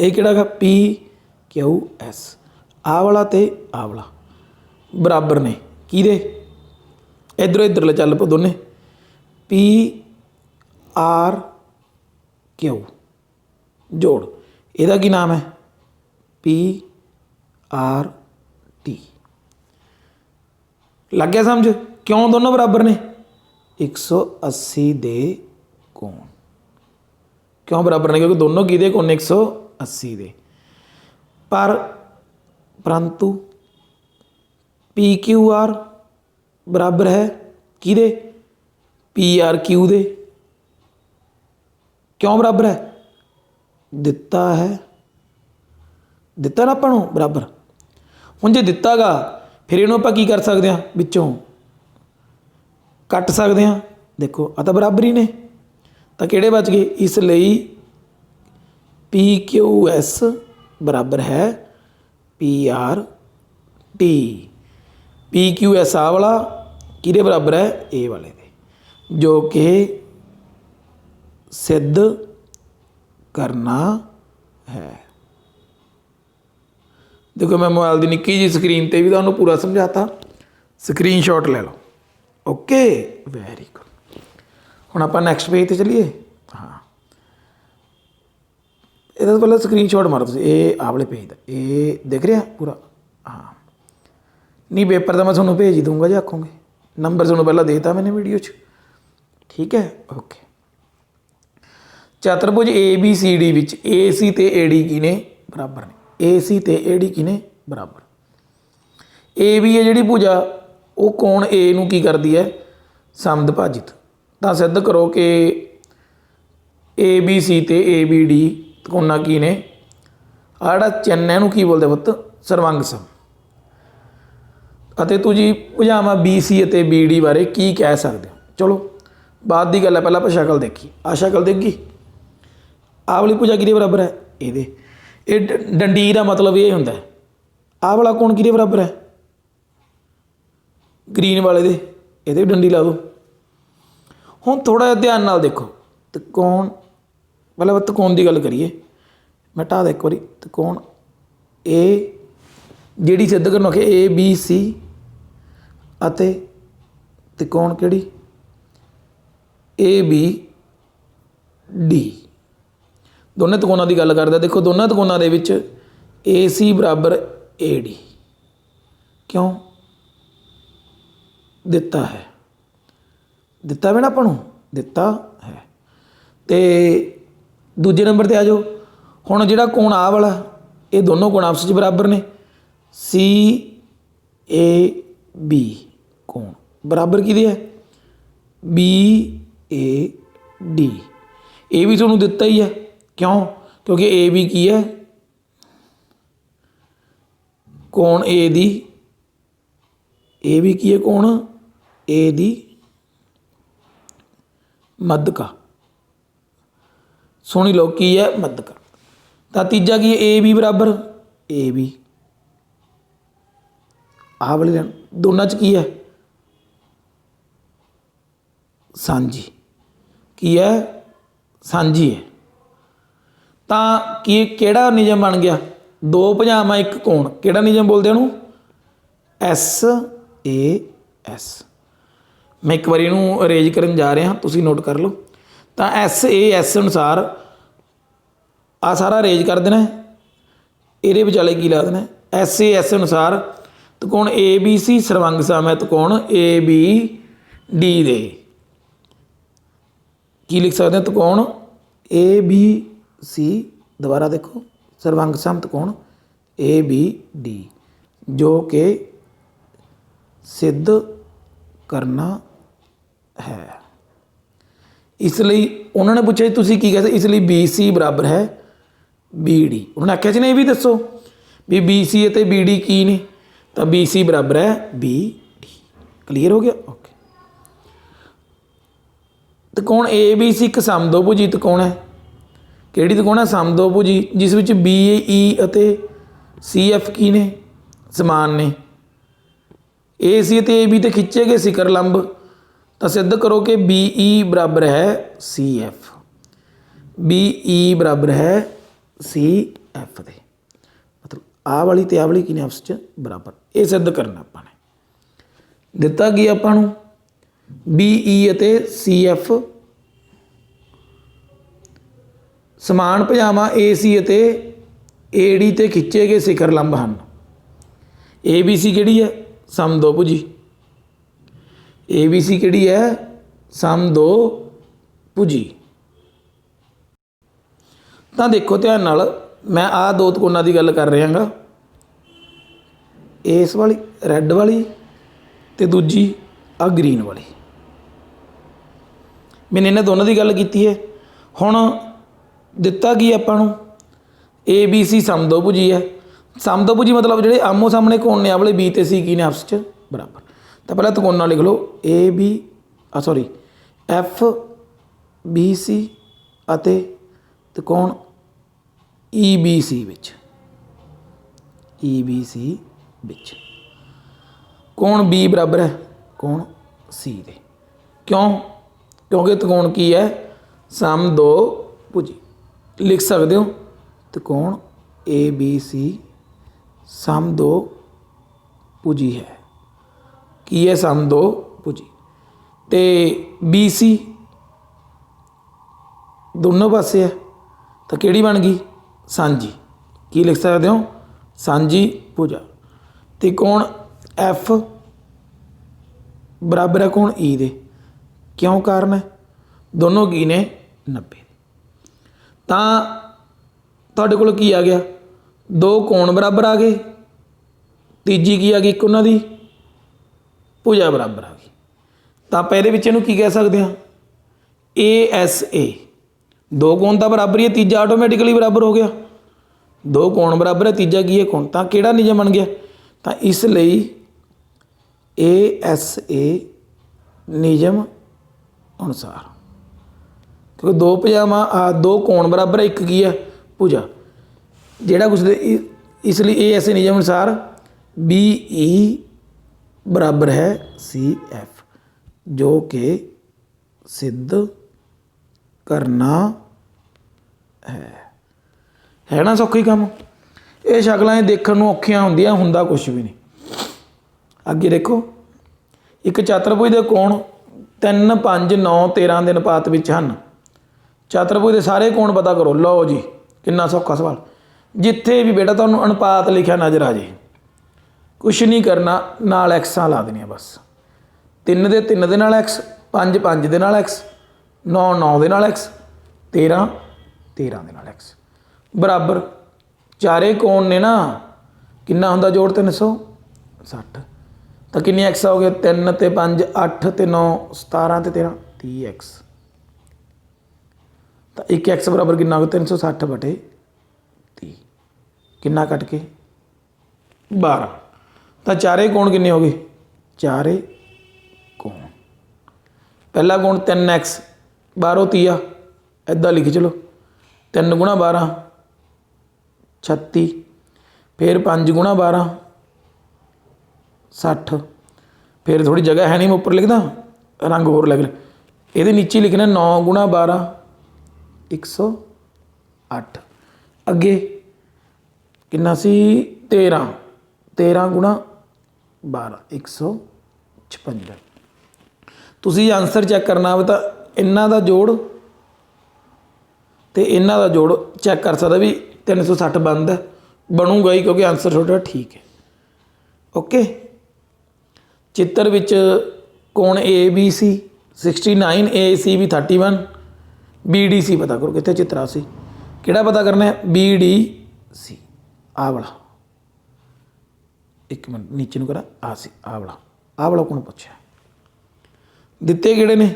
ਇਹ ਕਿਹੜਾ ਗਾ, PQS। ਆਹ ਵਾਲਾ ਤੇ ਆਹ ਵਾਲਾ ਬਰਾਬਰ ਨੇ ਕਿਹਦੇ, ਇੱਧਰੋਂ ਇੱਧਰਲੇ ਚੱਲ ਪਓ ਦੋਨੇ। PRQ ਜੋੜ, ਇਹਦਾ ਕੀ ਨਾਮ ਹੈ, PRT। ਲੱਗ ਗਿਆ ਸਮਝ, ਕਿਉਂ ਦੋਨੋਂ ਬਰਾਬਰ ਨੇ, 180 ਦੇ ਕੋਣ ਕਿਉਂ ਬਰਾਬਰ ਨੇ, ਕਿਉਂਕਿ ਦੋਨੋਂ ਕਿਹਦੇ ਕੋਣ ਨੇ, 180 ਦੇ। ਪਰੰਤੂ PQR ਬਰਾਬਰ ਹੈ ਕਿਹਦੇ, PRQ ਦੇ। ਕਿਉਂ ਬਰਾਬਰ ਹੈ, ਦਿੱਤਾ ਹੈ, ਦਿੱਤਾ ਨਾ ਆਪਾਂ ਨੂੰ ਬਰਾਬਰ। ਹੁਣ ਜੇ ਦਿੱਤਾ ਗਾ, ਫਿਰ ਇਹਨੂੰ ਆਪਾਂ ਕੀ ਕਰ ਸਕਦੇ ਹਾਂ, ਵਿੱਚੋਂ ਕੱਟ ਸਕਦੇ ਹਾਂ। ਦੇਖੋ ਆ ਤਾਂ ਬਰਾਬਰ ਹੀ ਨੇ, ਤਾਂ ਕਿਹੜੇ ਬਚ ਗਏ, ਇਸ ਲਈ PQS ਬਰਾਬਰ ਹੈ PRT। PQS ਆਹ ਵਾਲਾ ਕਿਹਦੇ ਬਰਾਬਰ ਹੈ, ਇਹ ਵਾਲੇ ਦੇ, ਜੋ ਕਿ ਸਿੱਧ ਕਰਨਾ ਹੈ। ਦੇਖੋ ਮੈਂ ਮੋਬਾਈਲ ਦੀ ਨਿੱਕੀ ਜਿਹੀ ਸਕਰੀਨ 'ਤੇ ਵੀ ਤੁਹਾਨੂੰ ਪੂਰਾ ਸਮਝਾਤਾ। ਸਕਰੀਨਸ਼ਾਟ ਲੈ ਲਓ। Okay, very good. ਹੁਣ ਆਪਾਂ ਨੈਕਸਟ ਪੇਜ 'ਤੇ ਚੱਲੀਏ। ਹਾਂ, ਇਹਦਾ ਪਹਿਲਾਂ ਸਕਰੀਨਸ਼ਾਟ ਮਾਰੋ ਤੁਸੀਂ, ਇਹ ਆਹ ਵਾਲੇ ਪੇਜ ਦਾ, ਇਹ ਦਿਖ ਰਿਹਾ ਪੂਰਾ। ਹਾਂ नहीं पेपर तो मैं थोड़ा भेज ही दूंगा जो आखोगे, नंबर थोड़ा पहला देता मैंने वीडियो च, ठीक है। ओके, चतुर्भुज A B C D which ए सी ते ए डी की ने बराबर ने, ए सी ते ए डी की ने बराबर। ए बी है जिहड़ी भुजा वो कोण ए नूं की करदी है समविभाजित, तो सिद्ध करो कि ए बी सी ते ए बी डी त्रिकोणा की ने, आ जिहड़ा चिन्ह है इहनूं की बोलदे पुੱਤ ਸਰਵੰਗ ਸਮ। ਅਤੇ ਤੁਸੀਂ ਭੁਜਾਵਾਂ बी सी ਅਤੇ बी डी ਬਾਰੇ ਕੀ ਕਹਿ ਸਕਦੇ ਹੋ। ਚਲੋ ਬਾਅਦ ਦੀ ਗੱਲ ਹੈ, ਪਹਿਲਾਂ ਆਪਾਂ ਸ਼ਕਲ ਦੇਖੀ। ਆ ਸ਼ਕਲ ਦੇਖੀ, ਆਹ ਵਾਲੀ ਭੁਜਾ ਕਿਹਦੇ ਬਰਾਬਰ ਹੈ ਇਹਦੇ, ਇਹ ਡੰਡੀ ਦਾ ਮਤਲਬ ਇਹ ਹੁੰਦਾ ਆਹ ਵਾਲਾ ਕੋਣ ਕਿਹਦੇ ਬਰਾਬਰ ਹੈ ਗ੍ਰੀਨ ਵਾਲੇ ਦੇ, ਇਹਦੇ ਵੀ ਡੰਡੀ ਲਾ ਦਿਓ। ਹੁਣ ਥੋੜ੍ਹਾ ਜਿਹਾ ਧਿਆਨ ਨਾਲ ਦੇਖੋ, त्रिकोण ਪਹਿਲਾਂ ਆਪਾਂ त्रिकोण ਦੀ ਗੱਲ ਕਰੀਏ। ਮੈਂ ਢਾਹ ਦਾ ਇੱਕ ਵਾਰੀ त्रिकोण ए ਜਿਹੜੀ ਸਿੱਧ ਕਰਨ ਕਿ ए बी सी ਅਤੇ त्रिकोण ਕਿਹੜੀ ए बी डी, ਦੋਨੇ त्रिकोणां ਦੀ ਗੱਲ ਕਰਦਾ। ਦੇਖੋ ਦੋਨਾਂ त्रिकोणां ਦੇ ਵਿੱਚ ए सी बराबर ए डी क्यों ਦਿੱਤਾ ਹੈ, ਦਿੱਤਾ ਵੀ ਨਾ ਆਪਾਂ ਨੂੰ, ਦਿੱਤਾ ਹੈ। ਤੇ ਦੂਜੇ ਨੰਬਰ 'ਤੇ ਆ ਜਾਓ। ਹੁਣ ਜਿਹੜਾ ਕੋਣ ਆਹ ਵਾਲਾ, ਇਹ ਦੋਨੋਂ ਕੋਣ ਆਪਸ 'ਚ ਬਰਾਬਰ ਨੇ, सी ए बी ਕੋਣ ਬਰਾਬਰ ਕਿਹਦੇ ਹੈ बी ए डी। ਇਹ ਵੀ ਤੁਹਾਨੂੰ ਦਿੱਤਾ ਹੀ ਹੈ, ਕਿਉਂ ਕਿਉਂਕਿ ए बी ਕੀ ਹੈ ਕੋਣ ए ਦੀ, ए भी की है कोण ए दी मध्यका, सुनी लो की है मध्यका। तो तीजा की है ए बी बराबर ए बी, आह वाली लाइन दोनों च की है सांझी, की है सांझी है। तो की केड़ा नियम बन गया, दो भुजावां एक कोण, केड़ा नियम बोलते हैं एस ए एस। मैं एक बार इनू अरेंज करन जा रहा, तुसी नोट कर लो। तो एस ए एस अनुसार आ सारा अरेंज कर देना, ये विचाले की ला देना एस ए एस अनुसार त्रिकोण ए बी सी सर्वंग सम है त्रिकोण ए बी डी दे। की लिख सकते हैं त्रिकोण ए बी सी, दोबारा देखो सर्वंग सम त्रिकोण ए बी डी, जो कि सिद्ध करना है। इसलिए उन्होंने पूछा तुसी की कहते, इसलिए बी सी बराबर है बी डी। उन्होंने आख्या जी ने ये भी दसो भी बी सी और बी डी की ने, तो बी सी बराबर है बी डी। क्लीयर हो गया, ओके। त्रिकोण ए बी सी एक समदोभुजी त्रिकोण है, किहड़ी त्रिकोण है समदोभुजी, जिस विच बी ई अते सी एफ की ने समान ने, ए सी ते ए बी ते खिंचे गए शिखर लंब, तो सिद्ध करो कि बी ई बराबर है सी एफ, बी ई बराबर है सी एफ दे, मतलब आ वाली ते आ वाली की ने आपस च बराबर, ये सिद्ध करना आपां ने। दिता की आपां नूं बी ई अते सी एफ समान भुजावां ए सी अते ए डी ते खिंचे गए शिखर लंब हैं। ए बी सी किहड़ी है समदोभुजी, ए बी सी किहड़ी है समदोभुजी। तो देखो ध्यान नाल, मैं आ दो त्रिकोणां की गल कर रहा हाँ, इस वाली रैड वाली ते दूजी आ ग्रीन वाली, मैंने इन्हां दोनों की गल की है। हुण दिता की आपां नूं ए बी सी समदोभुजी है, समदोभुजी मतलब ਜਿਹੜੇ आमो सामने कोण ने आ वाले बी ते सी की ने आपस च बराबर। तो पहले त्रिकोणा लिख लो A B sorry F B C अते त्रिकोण ई बी सी विच, ई बी सी विच कोण बी बराबर है कोण सी दे, क्यों क्योंकि त्रिकोण की है समदोभुजी। लिख सकते हो त्रिकोण ए बी सी समदोभुजी है, की है समदोभुजी। ते बी सी दोनों पासे है, तो किहड़ी बन गई सांझी, की लिख सकते हो सांझी भुजा। त्रिकोण ਐਫ बराबर है कौन ई दे, क्यों कारण है दोनों की ने 90। तो तुहाडे कोल की आ गया, दो कोण बराबर आ गए, तीजी की आ गई एक उन्हां दी भुजा बराबर आ गई। तो आप ये इहनूं की कह सकते हैं, ए एस ए, दो कोण तो बराबर ही है, तीजा आटोमैटिकली बराबर हो गया, दो कोण बराबर है, तीजा की है कोण, तो किहड़ा नियम बन गया, तो इसलिए ए एस ए नियम अनुसार, क्योंकि दो भुजावां दो कोण बराबर है, एक की है भुजा, जिहड़ा कुछ इसलिए ए एस ए नियम अनुसार बी ई बराबर है सी एफ, जो कि सिद्ध करना है ना सौखी काम। ये शकलां देखण नूं औखियां हुंदियां, हुंदा कुछ भी नहीं। अगे देखो, एक चतुर्भुज के कोण 3 5 9 13 के अनुपात विच हन। चतुर्भुज के सारे कोण पता करो। लो जी कितना सौखा सवाल, जिथे भी बेटा तुहानूं अनुपात लिखा नज़र आ जाए, कुछ नहीं करना, नाल एक्सां ला देनियां बस। 3 दे नाल एक्स, 5 5 दे नाल एक्स, 9 9 दे नाल एक्स, 13 13 दे नाल एक्स बराबर। चारे कोण ने ना कितना हुंदा जोड़ 360, तो कितनी एक्स हो गए, 3 ते 5 8 ते 9 17 ते 13 30 एक्स। तो एक एक्स बराबर कितना हो गया 360 बटे 30, कितना कट के 12। तो चारे कोण किन्ने हो गए, चारे कोण, पहला कोण 3x 12 30, इदा लिख चलो 3 गुणा 12 36, फिर 5 गुणा 12 60, फिर थोड़ी जगह है नहीं, मैं उपर लिखदा रंग होर लिख, ये नीचे लिखना 9 गुणा 12 108, अगे कितना सी 13 13 गुणा 12 156। तुसीं आंसर चैक करना हो तो इन्हां दा जोड़ तो इन्हां दा जोड़ चैक कर सकदा भी 360 बनता, बनूगा ही क्योंकि आंसर थोड़ा ठीक है। ओके, चित्र विच कोण ए बी सी 69, ए सी भी 31, बी डी सी पता करो कितने चित्र सी, किहड़ा पता करना है बी डी सी, आ वाला, एक मिनट नीचे नूं करा, आ सी आ वाला कौन पूछा, दिते किहड़े ने,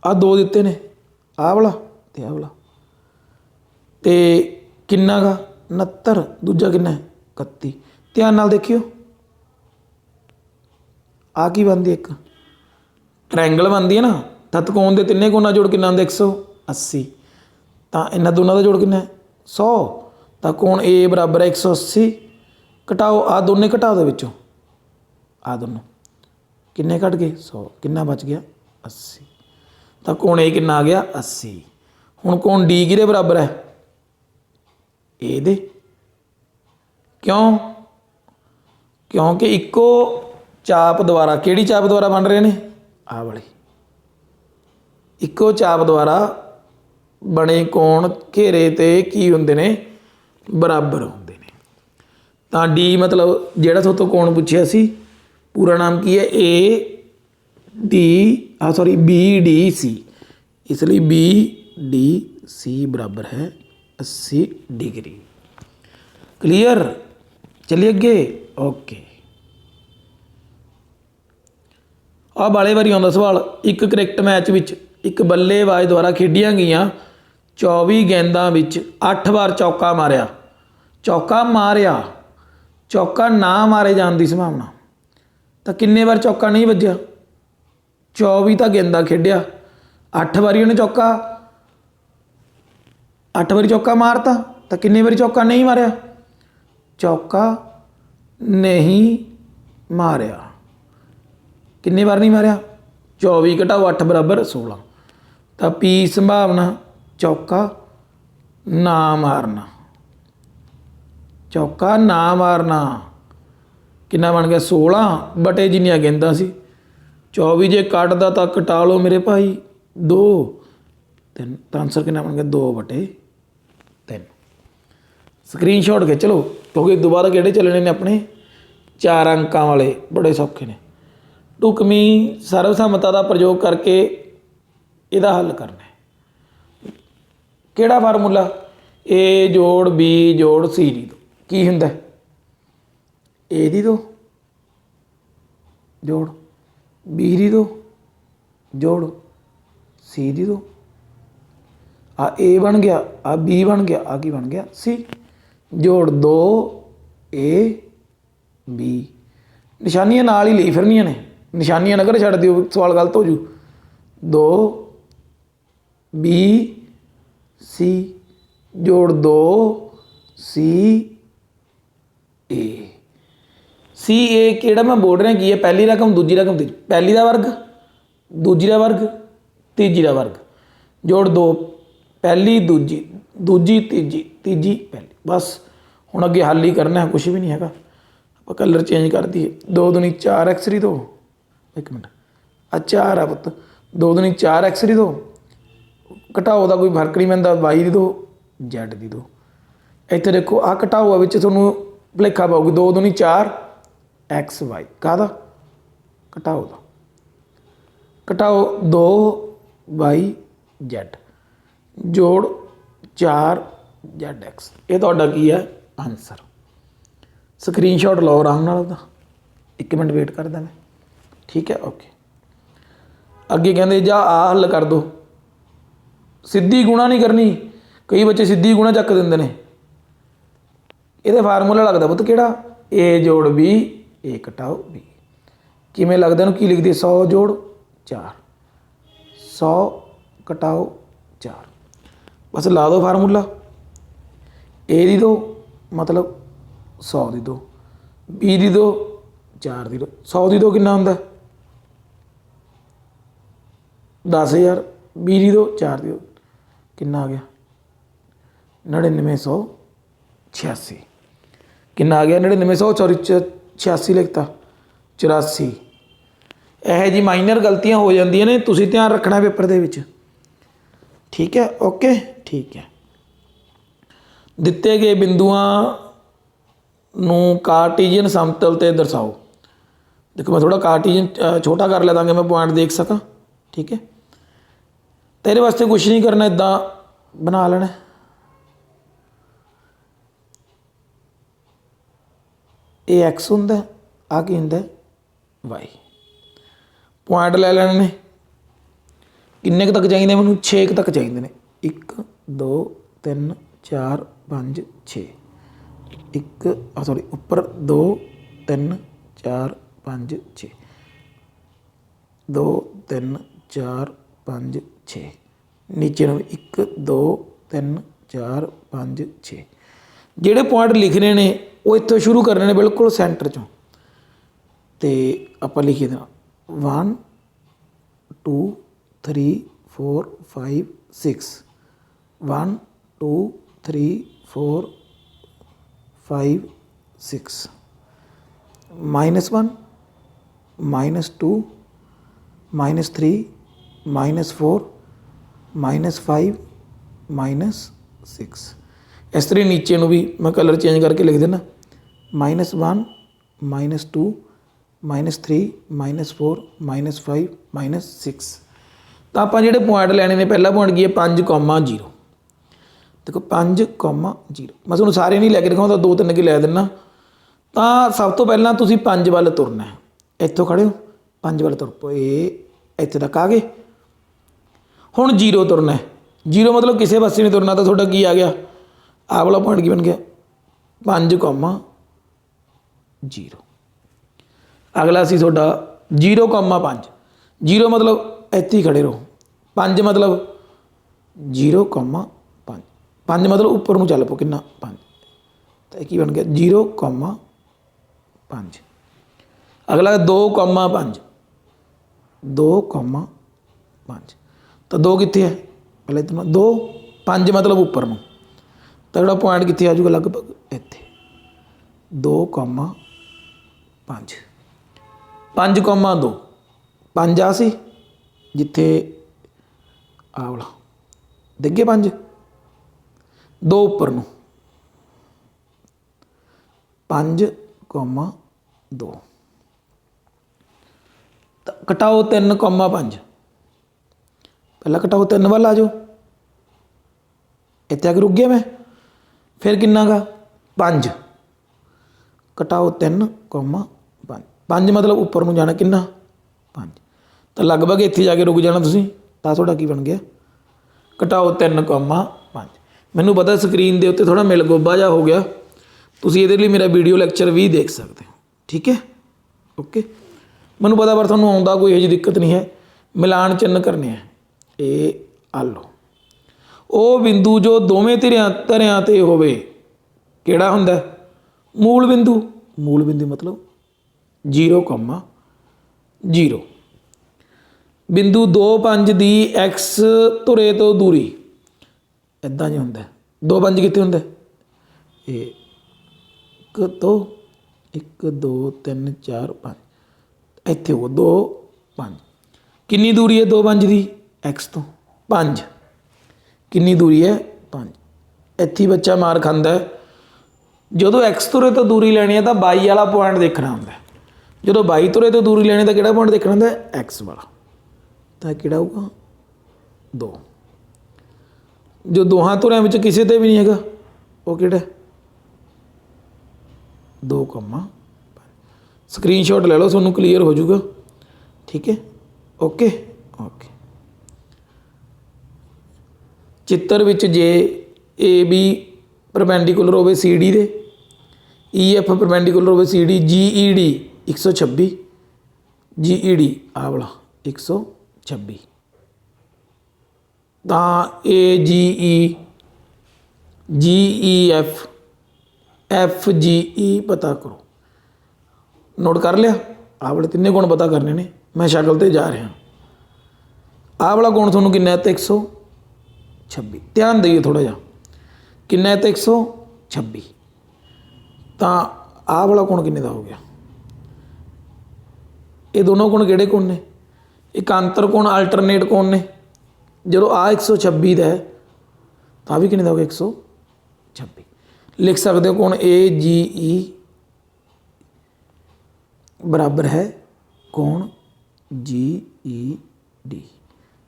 आ दो दिते ने, आ वाला ते आ वाला, ते किन्ना गा 69, दूजा किन्ना है 31। ध्यान नाल देखियो, आ की बनती एक ट्रायंगल बनती है ना, तत्कोण के तिन्ने कोणा जोड़ किन्ना 180, तो इन्होंने दोनों का जोड़ किन्ना 100, तो कोण ए बराबर है 180, घटाओ आ दोने घटाओ दे विचों, आ दोनों किन्ने घट गए 100, किन्ना बच गया 80, तो कोण ए किन्ना आ गया 80। हुण कोण डी किहदे बराबर है, ए दे, क्यों, क्योंकि इक्को चाप द्वारा, किहड़ी चाप द्वारा बन रहे हैं, आ वाली, इक्को चाप द्वारा बने कोण घेरे ते की हुंदे ने बराबर हुंदे ने। तो डी मतलब जिहड़ा थोतों कोण पुछिया सी पूरा नाम की है, A D sorry B D C, इसलिए बी डी सी बराबर है 80 डिग्री। क्लीयर, चलिए अगे। ओके, आ बाले बारी आउंदा सवाल, एक क्रिकेट मैच विच एक बल्लेबाज द्वारा खेडियां गईयां 24 गेंदां विच 8 बार चौका मारिया, चौका मारिया, चौका ना मारे जाने की संभावना, तो किन्ने बार चौका नहीं वजया, 24 तो गेंदा खेडिया, 8 बारी उन्हें चौका 8 बारी चौका मारता, तो किन्ने बारी चौका नहीं मारिया, चौका नहीं मारिया, किन्ने बार नहीं मारिया 24 घटाओ 8 बराबर 16, तो पी संभावना चौका ना मारना, चौका ना मारना कितना बन गया 16 बटे जिन्नियां गेंदा सी 24 जे कटदा तो कटा लो मेरे भाई 2 3, तो आंसर कितना बन गया 2 बटे 3। स्क्रीनशॉट खिंच लो क्योंकि दोबारा किहड़े चलने ने अपने 4 अंकों वाले बड़े सौखे ने। ढुकवीं सर्वसम्मता का प्रयोग करके इहदा हल करना है। किहड़ा फार्मूला? ए जोड़ बी जोड़ सी दी दो की हुंदा है? ए दी दो जोड़ बी दी दो जोड़ सी दी दो। आ ए बन गया, आ बी बन गया, आ की बन गया? सी। जोड़ 2 ए बी। निशानियां नाल ही ली फिरनियां ने, निशानियां ना कर छड्ड दिओ, सवाल गलत हो जू। 2 बी सी जोड़ 2 सी ए। सी ए किहड़ा मैं बोल रहा की है? पहली रकम दूजी रकम तीजी, पहली का वर्ग दूजी का वर्ग तीजी का वर्ग जोड़ 2 पहली दूजी दूजी तीजी तीजी पहली। बस हुण अगे हल ही करना है, कुछ भी नहीं है। आप कलर चेंज कर दिए। 2 दूनी 4 एक्स दी दो, एक मिनट आ 4 है पुत, 2 दूनी 4 एक्स दी दो, घटाओ का कोई फर्क नहीं पैंदा, वाई दी दो जैड दी दो। इत्थे देखो आ घटाओ विच तुहानूं भुलेखा पाऊगी। 2 दूनी 4 एक्स वाई काहदा? घटाओ का। घटाओ 2 वाई जैड जोड़ 4 जैड एक्स। ये तुहाडा की है आंसर। स्क्रीनशॉट लो आराम नाल उसदा, 1 मिनट वेट करदा मैं, ठीक है ओके। अगे कहते जा आ हल कर दो, सीधी गुणा नहीं करनी। कई बच्चे सीधी गुणा चक देंगे ने। ये फार्मूला लगता पुत किहड़ा? ए जोड़ बी ए घटाओ बी। किवें लगदा इहनूं की लिखदे? 100 जोड़ 4 100 घटाओ 4। बस ला दो फार्मूला। ए दी दो मतलब 100 दी दो, बी दी दो 4 दी दो। 100 दी दो कितना हुंदा? 10,000। बी दी दो 4 दी दो कितना आ गया? 9986। कितना आ गया? 9986 लिखता 84। यह जी माइनर गलतियां हो जांदियां ने, तुसीं ध्यान रखना पेपर दे विच, ठीक है ओके ठीक है। दिते गए बिंदुआं नूं कार्टीजन समतल ते दर्शाओ। देखो मैं थोड़ा कार्टीजन छोटा कर लें ताकि मैं पॉइंट देख सका, ठीक है। तेरे वास्ते कुछ नहीं करना, इदा बना लेना। ये एक्स हुंदा, आ की हुंदा वाई। पॉइंट ले लेने ने। किन्ने तक चाहिए मैनू? 6 तक चाहिए ने। 1 2 3 4 5 6। 1 सॉरी उपर 2 3 4 5 6 2 3 4 5 6 नीचे 1 2 3 4 5 6। ਜਿਹੜੇ पॉइंट लिखने ने वो इतों शुरू करने ने बिल्कुल सेंटर चों। तो आप लिखिए देना 1 2 3 4 5 6 1 2 3 4 5 6 -1 -2 -3 -4 -5 -6। इस तरह नीचे भी मैं कलर चेंज करके लिख देना -1 -2 -3 -4 -5 -6। तो आप जो पॉइंट लैने ने, पहला पॉइंट की है 5,0। देखो 5,0 मैं तुहानूं सारे नहीं लैके दिखाऊँ, 2-3 की लै दिना। तो सब तो पहला तुसीं 5 वाल तुरना है। इत्थों खड़े हो 5 वाल तुर पो, ये इत्थे तक आ गए। हुण 0 तुरना है। 0 मतलब किसी पासे नहीं तुरना। तो तुहाडा की आ गया? आ वाला पॉइंट की बन गया 5,0। अगला सी तुहाडा 0,5। 0 मतलब इत्थे ही खड़े रहो। 5 मतलब 0,5। 5 मतलब उपर नूं चल पो, कितना 5। तो की बन गया 0,5। अगला 2,5। 2,5 तो 2 कित्थे है? पहले इतना 2 5 मतलब उपर नूं। तो जो पॉइंट कितने आ जाऊगा? लगभग इत्थे 2,5 5,2 5 आ सी जिथे आ वाला दिखे 5 2 उपर नूं 5,2 2 ਤਾਂ ਘਟਾਓ 3,5 ਪਹਿਲਾਂ ਘਟਾਓ 3 ਵੱਲ ਆ ਜਾਓ ਇੱਥੇ ਆ ਕੇ ਰੁਕ ਗਿਆ ਮੈਂ ਫਿਰ ਕਿੰਨਾ ਗਾ 5 ਘਟਾਓ 3,5 5 ਮਤਲਬ ਉੱਪਰ ਨੂੰ ਜਾਣਾ ਕਿੰਨਾ 5 ਤਾਂ ਲਗਭਗ ਇੱਥੇ ਜਾ ਕੇ ਰੁਕ ਜਾਣਾ ਤੁਸੀਂ ਤਾਂ ਤੁਹਾਡਾ ਕੀ ਬਣ ਗਿਆ ਘਟਾਓ 3,5 ਮੈਨੂੰ ਪਤਾ ਸਕਰੀਨ ਦੇ ਉੱਤੇ ਥੋੜ੍ਹਾ ਮਿਲ ਗੋਬਾ ਜਿਹਾ ਹੋ ਗਿਆ ਤੁਸੀਂ ਇਹਦੇ ਲਈ ਮੇਰਾ ਵੀਡੀਓ ਲੈਕਚਰ ਵੀ ਦੇਖ ਸਕਦੇ ਹੋ ਠੀਕ ਹੈ ਓਕੇ ਮੈਨੂੰ ਪਤਾ ਪਰ ਤੁਹਾਨੂੰ ਆਉਂਦਾ ਕੋਈ ਇਹੋ ਜਿਹੀ ਦਿੱਕਤ ਨਹੀਂ ਹੈ ਮਿਲਾਨ ਚਿੰਨ੍ਹ ਕਰਨੇ ਹੈ ਇਹ ਆ ਲਓ ਉਹ ਬਿੰਦੂ ਜੋ ਦੋਵੇਂ ਧਿਰਾਂ 'ਤੇ ਹੋਵੇ ਕਿਹੜਾ ਹੁੰਦਾ ਮੂਲ ਬਿੰਦੂ ਮਤਲਬ 0,0 ਬਿੰਦੂ 2 5 ਦੀ x ਧੁਰੇ ਤੋਂ ਦੂਰੀ ਇੱਦਾਂ ਜਿਹਾ ਹੁੰਦਾ 2 5 ਕਿੱਥੇ ਹੁੰਦਾ ਇਹ 1 2 3 4 5 ਇੱਥੇ ਉਹ 2 5 ਕਿੰਨੀ ਦੂਰੀ ਹੈ 2 5 ਦੀ x ਤੋਂ 5 ਕਿੰਨੀ ਦੂਰੀ ਹੈ 5 ਇੱਥੇ ਬੱਚਾ ਮਾਰ ਖਾਂਦਾ ਜਦੋਂ x ਧੁਰੇ ਤੋਂ ਦੂਰੀ ਲੈਣੀ ਹੈ ਤਾਂ y ਵਾਲਾ ਪੁਆਇੰਟ ਦੇਖਣਾ ਹੁੰਦਾ ਜਦੋਂ y ਧੁਰੇ ਤੋਂ ਦੂਰੀ ਲੈਣੀ ਤਾਂ ਕਿਹੜਾ ਪੁਆਇੰਟ ਦੇਖਣਾ ਹੁੰਦਾ x ਵਾਲਾ ਤਾਂ ਕਿਹੜਾ ਹੋਊਗਾ 2 ਜੋ ਦੋਹਾਂ ਧੁਰਿਆਂ ਵਿੱਚ ਕਿਸੇ 'ਤੇ ਵੀ ਨਹੀਂ ਹੈਗਾ ਉਹ ਕਿਹੜਾ 2, ਸਕਰੀਨਸ਼ਾਟ ਲੈ ਲਓ ਤੁਹਾਨੂੰ ਕਲੀਅਰ ਹੋ ਜਾਊਗਾ ਠੀਕ ਹੈ ਓਕੇ ਚਿੱਤਰ ਵਿੱਚ ਜੇ ਏ ਬੀ ਪਰਪੈਂਡੀਕੂਲਰ ਹੋਵੇ ਸੀ ਡੀ ਦੇ ਈ ਐਫ ਪਰਪੈਂਡੀਕੂਲਰ ਹੋਵੇ C D G E D 126 ਜੀ ਈ ਡੀ ਆਹ ਵਾਲਾ 126 ਤਾਂ ਏ ਜੀ ਈ ਐਫ ਜੀ ਈ ਪਤਾ ਕਰੋ ਨੋਟ ਕਰ ਲਿਆ ਆਹ ਵਾਲੇ ਤਿੰਨੇ ਗੁਣ ਪਤਾ ਕਰਨੇ ਨੇ ਮੈਂ ਸ਼ਕਲ 'ਤੇ ਜਾ ਰਿਹਾ ਆਹ ਵਾਲਾ ਗੁਣ ਤੁਹਾਨੂੰ ਕਿੰਨਾ ਹੈ ਤਾਂ 126 ਧਿਆਨ ਦੇਈਏ ਥੋੜ੍ਹਾ ਜਿਹਾ ਕਿੰਨਾ ਹੈ ਤਾਂ 126 ਤਾਂ ਆਹ ਵਾਲਾ ਕੋਣ ਕਿੰਨੇ ਦਾ ਹੋ ਗਿਆ ਇਹ ਦੋਨੋਂ ਕੋਣ ਕਿਹੜੇ ਕੋਣ ਨੇ ਇਕਾਂਤਰ ਕੋਣ ਆਲਟਰਨੇਟ ਕੋਣ ਨੇ ਜਦੋਂ ਆ 126 ਦਾ ਹੈ ਤਾਂ ਵੀ ਕਿੰਨੇ ਦਾ ਹੋ ਗਿਆ 126 ਲਿਖ ਸਕਦੇ ਹੋ ਕੋਣ ਏ ਜੀ ਈ ਬਰਾਬਰ ਹੈ ਕੋਣ ਜੀ ਈ ਡੀ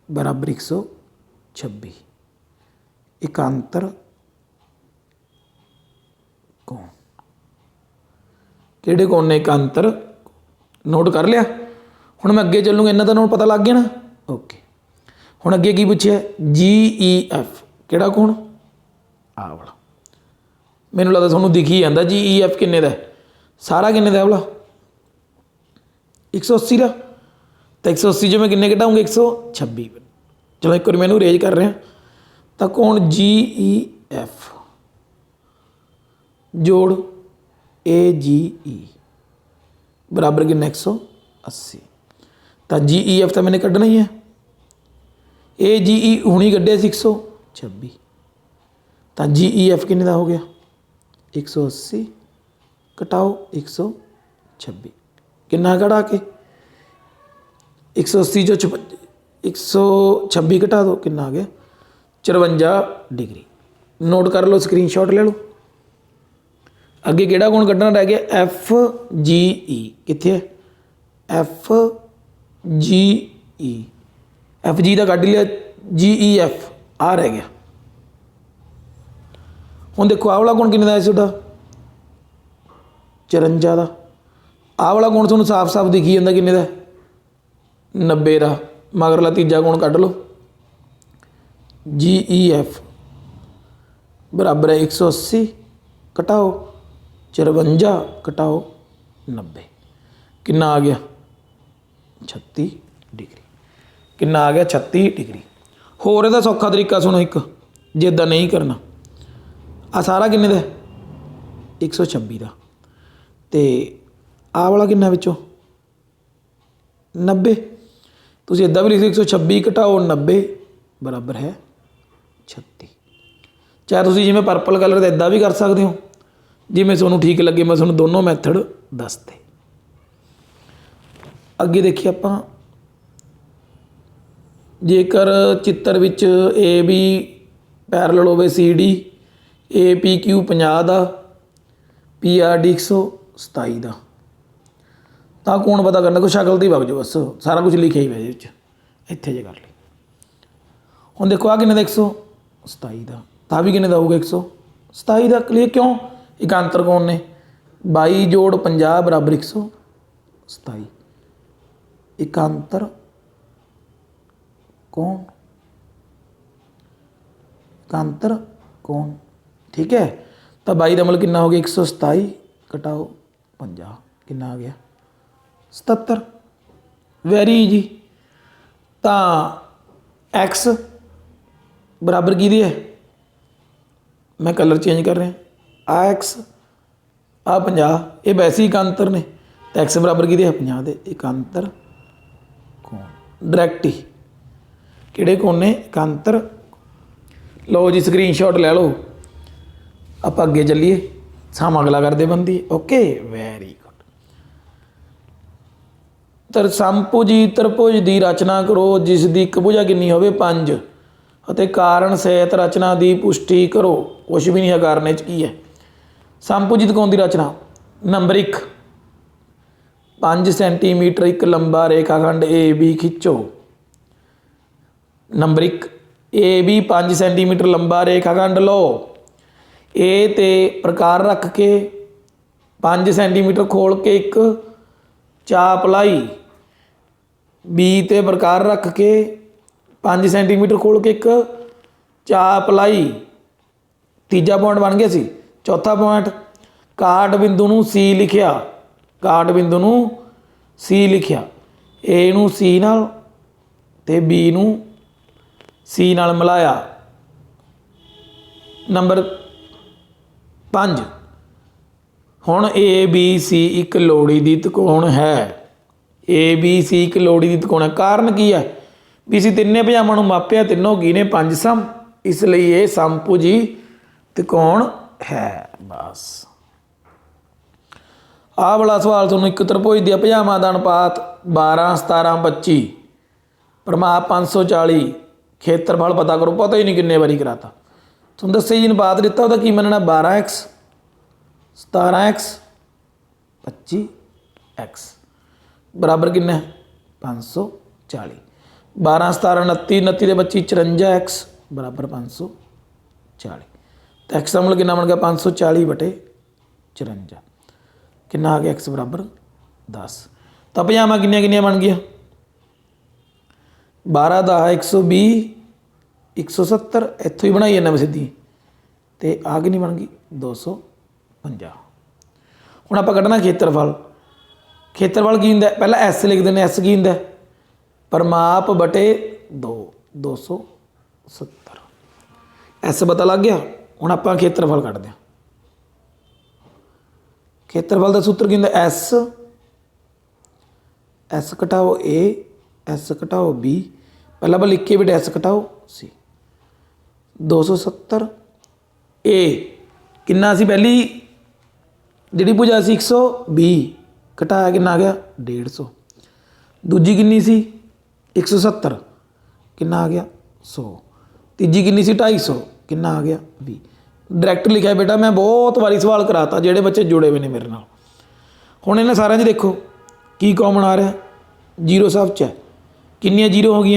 ਬਰਾਬਰ 126 ਇਕਾਂਤਰ ਕੋਣ ਕਿਹੜੇ ਕੋਣ ਨੇ ਇਕਾਂਤਰ ਨੋਟ ਕਰ ਲਿਆ ਹੁਣ ਮੈਂ ਅੱਗੇ ਚੱਲੂੰਗਾ ਇਹਨਾਂ ਦਾ ਨੋਟ ਪਤਾ ਲੱਗ ਗਿਆ ਨਾ ਓਕੇ ਹੁਣ ਅੱਗੇ ਕੀ ਪੁੱਛਿਆ ਜੀ ਈ ਐਫ ਕਿਹੜਾ ਕੋਣ ਆਹ ਵਾਲਾ ਮੈਨੂੰ ਲੱਗਦਾ ਤੁਹਾਨੂੰ ਦਿਖ ਹੀ ਜਾਂਦਾ ਜੀ ਈ ਐਫ ਕਿੰਨੇ ਦਾ ਸਾਰਾ ਕਿੰਨੇ ਦਾ ਵਾਲਾ 180 ਦਾ ਤਾਂ 180 ਜੋ ਮੈਂ ਕਿੰਨੇ ਘਟਾਉਂਗਾ 126 ਚਲੋ ਇੱਕ ਵਾਰੀ ਮੈਨੂੰ ਰੇਜ ਕਰ ਰਿਹਾ ਤਾਂ ਕੋਣ ਜੀ ਈ ਐਫ ਜੋੜ ਏ ਜੀ ਈ ਬਰਾਬਰ ਕਿੰਨਾ 180 ਤਾਂ ਜੀ ਈ ਐਫ ਤਾਂ ਮੈंने ਕੱਢਣਾ ਹੀ ਹੈ ਏ ਜੀ ਈ ਹੁਣੀ ਕੱਢਿਆ ਸੀ 126 ਤਾਂ ਜੀ ਈ ਐਫ ਕਿੰਨੇ ਦਾ ਹੋ ਗਿਆ 180 ਘਟਾਓ 126 ਕਿੰਨਾ ਕਢਾ ਕੇ 180 ਜੋ 126 ਘਟਾ ਦਿਓ ਕਿੰਨਾ ਆ ਗਿਆ 54 ਡਿਗਰੀ ਨੋਟ ਕਰ ਲਓ ਸਕਰੀਨਸ਼ਾਟ ਲੈ ਲਓ ਅੱਗੇ ਕਿਹੜਾ ਕੋਣ ਕੱਢਣਾ ਰਹਿ ਗਿਆ ਐਫ ਜੀ ਈ ਕਿੱਥੇ ਹੈ ਐਫ ਜੀ ਈ ਐਫ ਜੀ ਦਾ ਕੱਢ ਲਿਆ ਜੀ ਈ ਐਫ ਆ ਰਹਿ ਗਿਆ ਹੁਣ ਦੇਖੋ ਆਹ ਵਾਲਾ ਕੋਣ ਕਿੰਨੇ ਦਾ ਹੈ ਤੁਹਾਡਾ 54 ਦਾ ਆਹ ਵਾਲਾ ਕੋਣ ਤੁਹਾਨੂੰ ਸਾਫ਼ ਦਿਖੀ ਜਾਂਦਾ ਕਿੰਨੇ ਦਾ 90 ਦਾ ਮਗਰਲਾ ਤੀਜਾ ਕੋਣ ਕੱਢ ਲਓ ਜੀ ਈ ਐਫ ਬਰਾਬਰ ਹੈ 180 ਘਟਾਓ 54 ਘਟਾਓ 90 ਕਿੰਨਾ ਆ ਗਿਆ 36 ਡਿਗਰੀ ਕਿੰਨਾ ਆ ਗਿਆ 36 ਡਿਗਰੀ ਹੋਰ ਇਹਦਾ ਸੌਖਾ ਤਰੀਕਾ ਸੁਣੋ ਇੱਕ ਜੇ ਇੱਦਾਂ ਨਹੀਂ ਕਰਨਾ ਆ ਸਾਰਾ ਕਿੰਨੇ ਦਾ 126 ਦਾ ਅਤੇ ਆਹ ਵਾਲਾ ਕਿੰਨਾ ਵਿੱਚੋਂ 90 ਤੁਸੀਂ ਇੱਦਾਂ ਵੀ ਲਿਖ ਸਕਦੇ 126 ਘਟਾਓ 90 ਬਰਾਬਰ ਹੈ 36 ਚਾਹੇ ਤੁਸੀਂ ਜਿਵੇਂ ਪਰਪਲ ਕਲਰ ਦਾ ਇੱਦਾਂ ਵੀ ਕਰ ਸਕਦੇ ਹੋ ਜਿਵੇਂ ਤੁਹਾਨੂੰ ਠੀਕ ਲੱਗੇ ਮੈਂ ਤੁਹਾਨੂੰ ਦੋਨੋਂ ਮੈਥਡ ਦੱਸਦੇ ਅੱਗੇ ਦੇਖੀਏ ਆਪਾਂ ਜੇਕਰ ਚਿੱਤਰ ਵਿੱਚ ਏ ਬੀ ਪੈਰਲਲ ਹੋਵੇ C D A P Q 50 ਦਾ ਪੀ ਆਰ ਡੀ 127 ਦਾ ਤਾਂ ਕੋਣ ਪਤਾ ਕਰਨਾ, ਕੋਈ ਸ਼ਕਲ ਦੀ ਵਗ ਜਾਓ ਬਸ, ਸਾਰਾ ਕੁਝ ਲਿਖਿਆ ਹੀ ਇਹਦੇ ਵਿੱਚ, ਇੱਥੇ ਜੇ ਕਰ ਲਈ। ਹੁਣ ਦੇਖੋ ਆ ਕਿੰਨੇ ਦਾ 127 ਦਾ, ਤਾਂ ਵੀ ਕਿੰਨੇ ਦਾ ਹੋਊਗਾ 127 ਦਾ। ਕਲੀਅਰ ਕਿਉਂ? ਇਕਾਂਤਰ ਕੌਣ ਨੇ? 22 ਜੋੜ 50 ਬਰਾਬਰ 127। ਇਕਾਂਤਰ ਕੌਣ? ਇਕਾਂਤਰ ਕੌਣ? ठीक है। तो 22 का मतलब कितना हो गया 127 घटाओ 50 कितना आ गया 77। Vary easy. तो एक्स बराबर की है, मैं कलर चेंज कर रहा, आ एक्स आ 50, ये वैसे ही इकांतर ने, तो एक्स बराबर की है 50 दे। इकांतर कौन? डायरैक्ट ही किहड़े कौन ने? इकांतर। लो जी स्क्रीनशॉट ले लो, आप अगे चलीए, सम अगला करते बंदी। Okay very good. समभुजी त्रिभुज की रचना करो जिस दी एक भुजा कितनी हो 5 ਅਤੇ कारण सहित रचना की पुष्टि करो। कुछ भी नहीं है, कारण की है। समभुजी त्रिकोण की रचना नंबर 1, 5 सेंटीमीटर एक लंबा रेखाखंड ए बी खिंचो। नंबर 1 ए बी 5 सेंटीमीटर लंबा रेखाखंड लो, ए ते प्रकार रख के 5 सेंटीमीटर खोल के एक चाप लाई, बी ते प्रकार रख के 5 सेंटीमीटर खोल के एक चाप लाई। तीजा पॉइंट बन गया सी। चौथा पॉइंट काट बिंदु नूं सी लिखिया, काट बिंदु नूं सी लिखिया, ए नूं सी नाल ते बी नूं सी नाल मिलाया। नंबर 5 हुण ए बी सी एक लोड़ी दी त्रिकोण है, ए बी सी एक लोड़ी दी त्रिकोण है। कारण की है? भी असीं तिन्ने भुजावां नूं मापिआ, तिन्नों की ने 5 सम, इसलिए ये समभुजी त्रिकोण है। बस आह वाला सवाल तुहानूं एक त्रिभुज दी भुजावां दा अनुपात 12 17 25, परिमाप 540, खेत्रफल पता करो। पता ही नहीं किन्ने बारी कराता, तुहानूं दस्सिआ जी अनुपात दिता, उहदा की मनना 12x 17x 25x बराबर किन्ना 540। 12 17 29, 29 के 25 54x बराबर 540। तो एक्स का मतलब कितना बन गया 540 बटे 54, कितना आ गया एक्स बराबर 10। तो भुजावां किन्नियां किन्नियां बन गई? 12 10 120 170, इत्थों ही बनाई जाना मैं सीधी, तो आ कितनी बन गई 250। हुण आपां कढना खेत्रफल। खेत्रफल की हुंदा? पहला एस लिख देने, एस की हुंदा? परिमाप बटे 2 270। एस पता लग गया। हुण आपां खेत्रफल कढदे हां। खेत्रफल का सूत्र की हुंदा? एस एस घटाओ ए, एस घटाओ बी, पहला आप लिख के बेटे एस घटाओ सी। 270 ए किन्ना सी? पहली जिहड़ी भुजा सी 120, घटाया किन्ना आ गया 150। दूजी किन्नी सी 170, किन्ना आ गया 100। तीजी किन्नी सी 250, किन्ना आ गया 20। डायरैक्ट लिखा बेटा, मैं बहुत बारी सवाल कराता, जेडे बच्चे जुड़े हुए ने मेरे नाल। हुण इन्हां सारिਆਂ 'ਚ देखो की कॉमन आ रहा? जीरो सब च है। किन्नियां जीरो हो गई?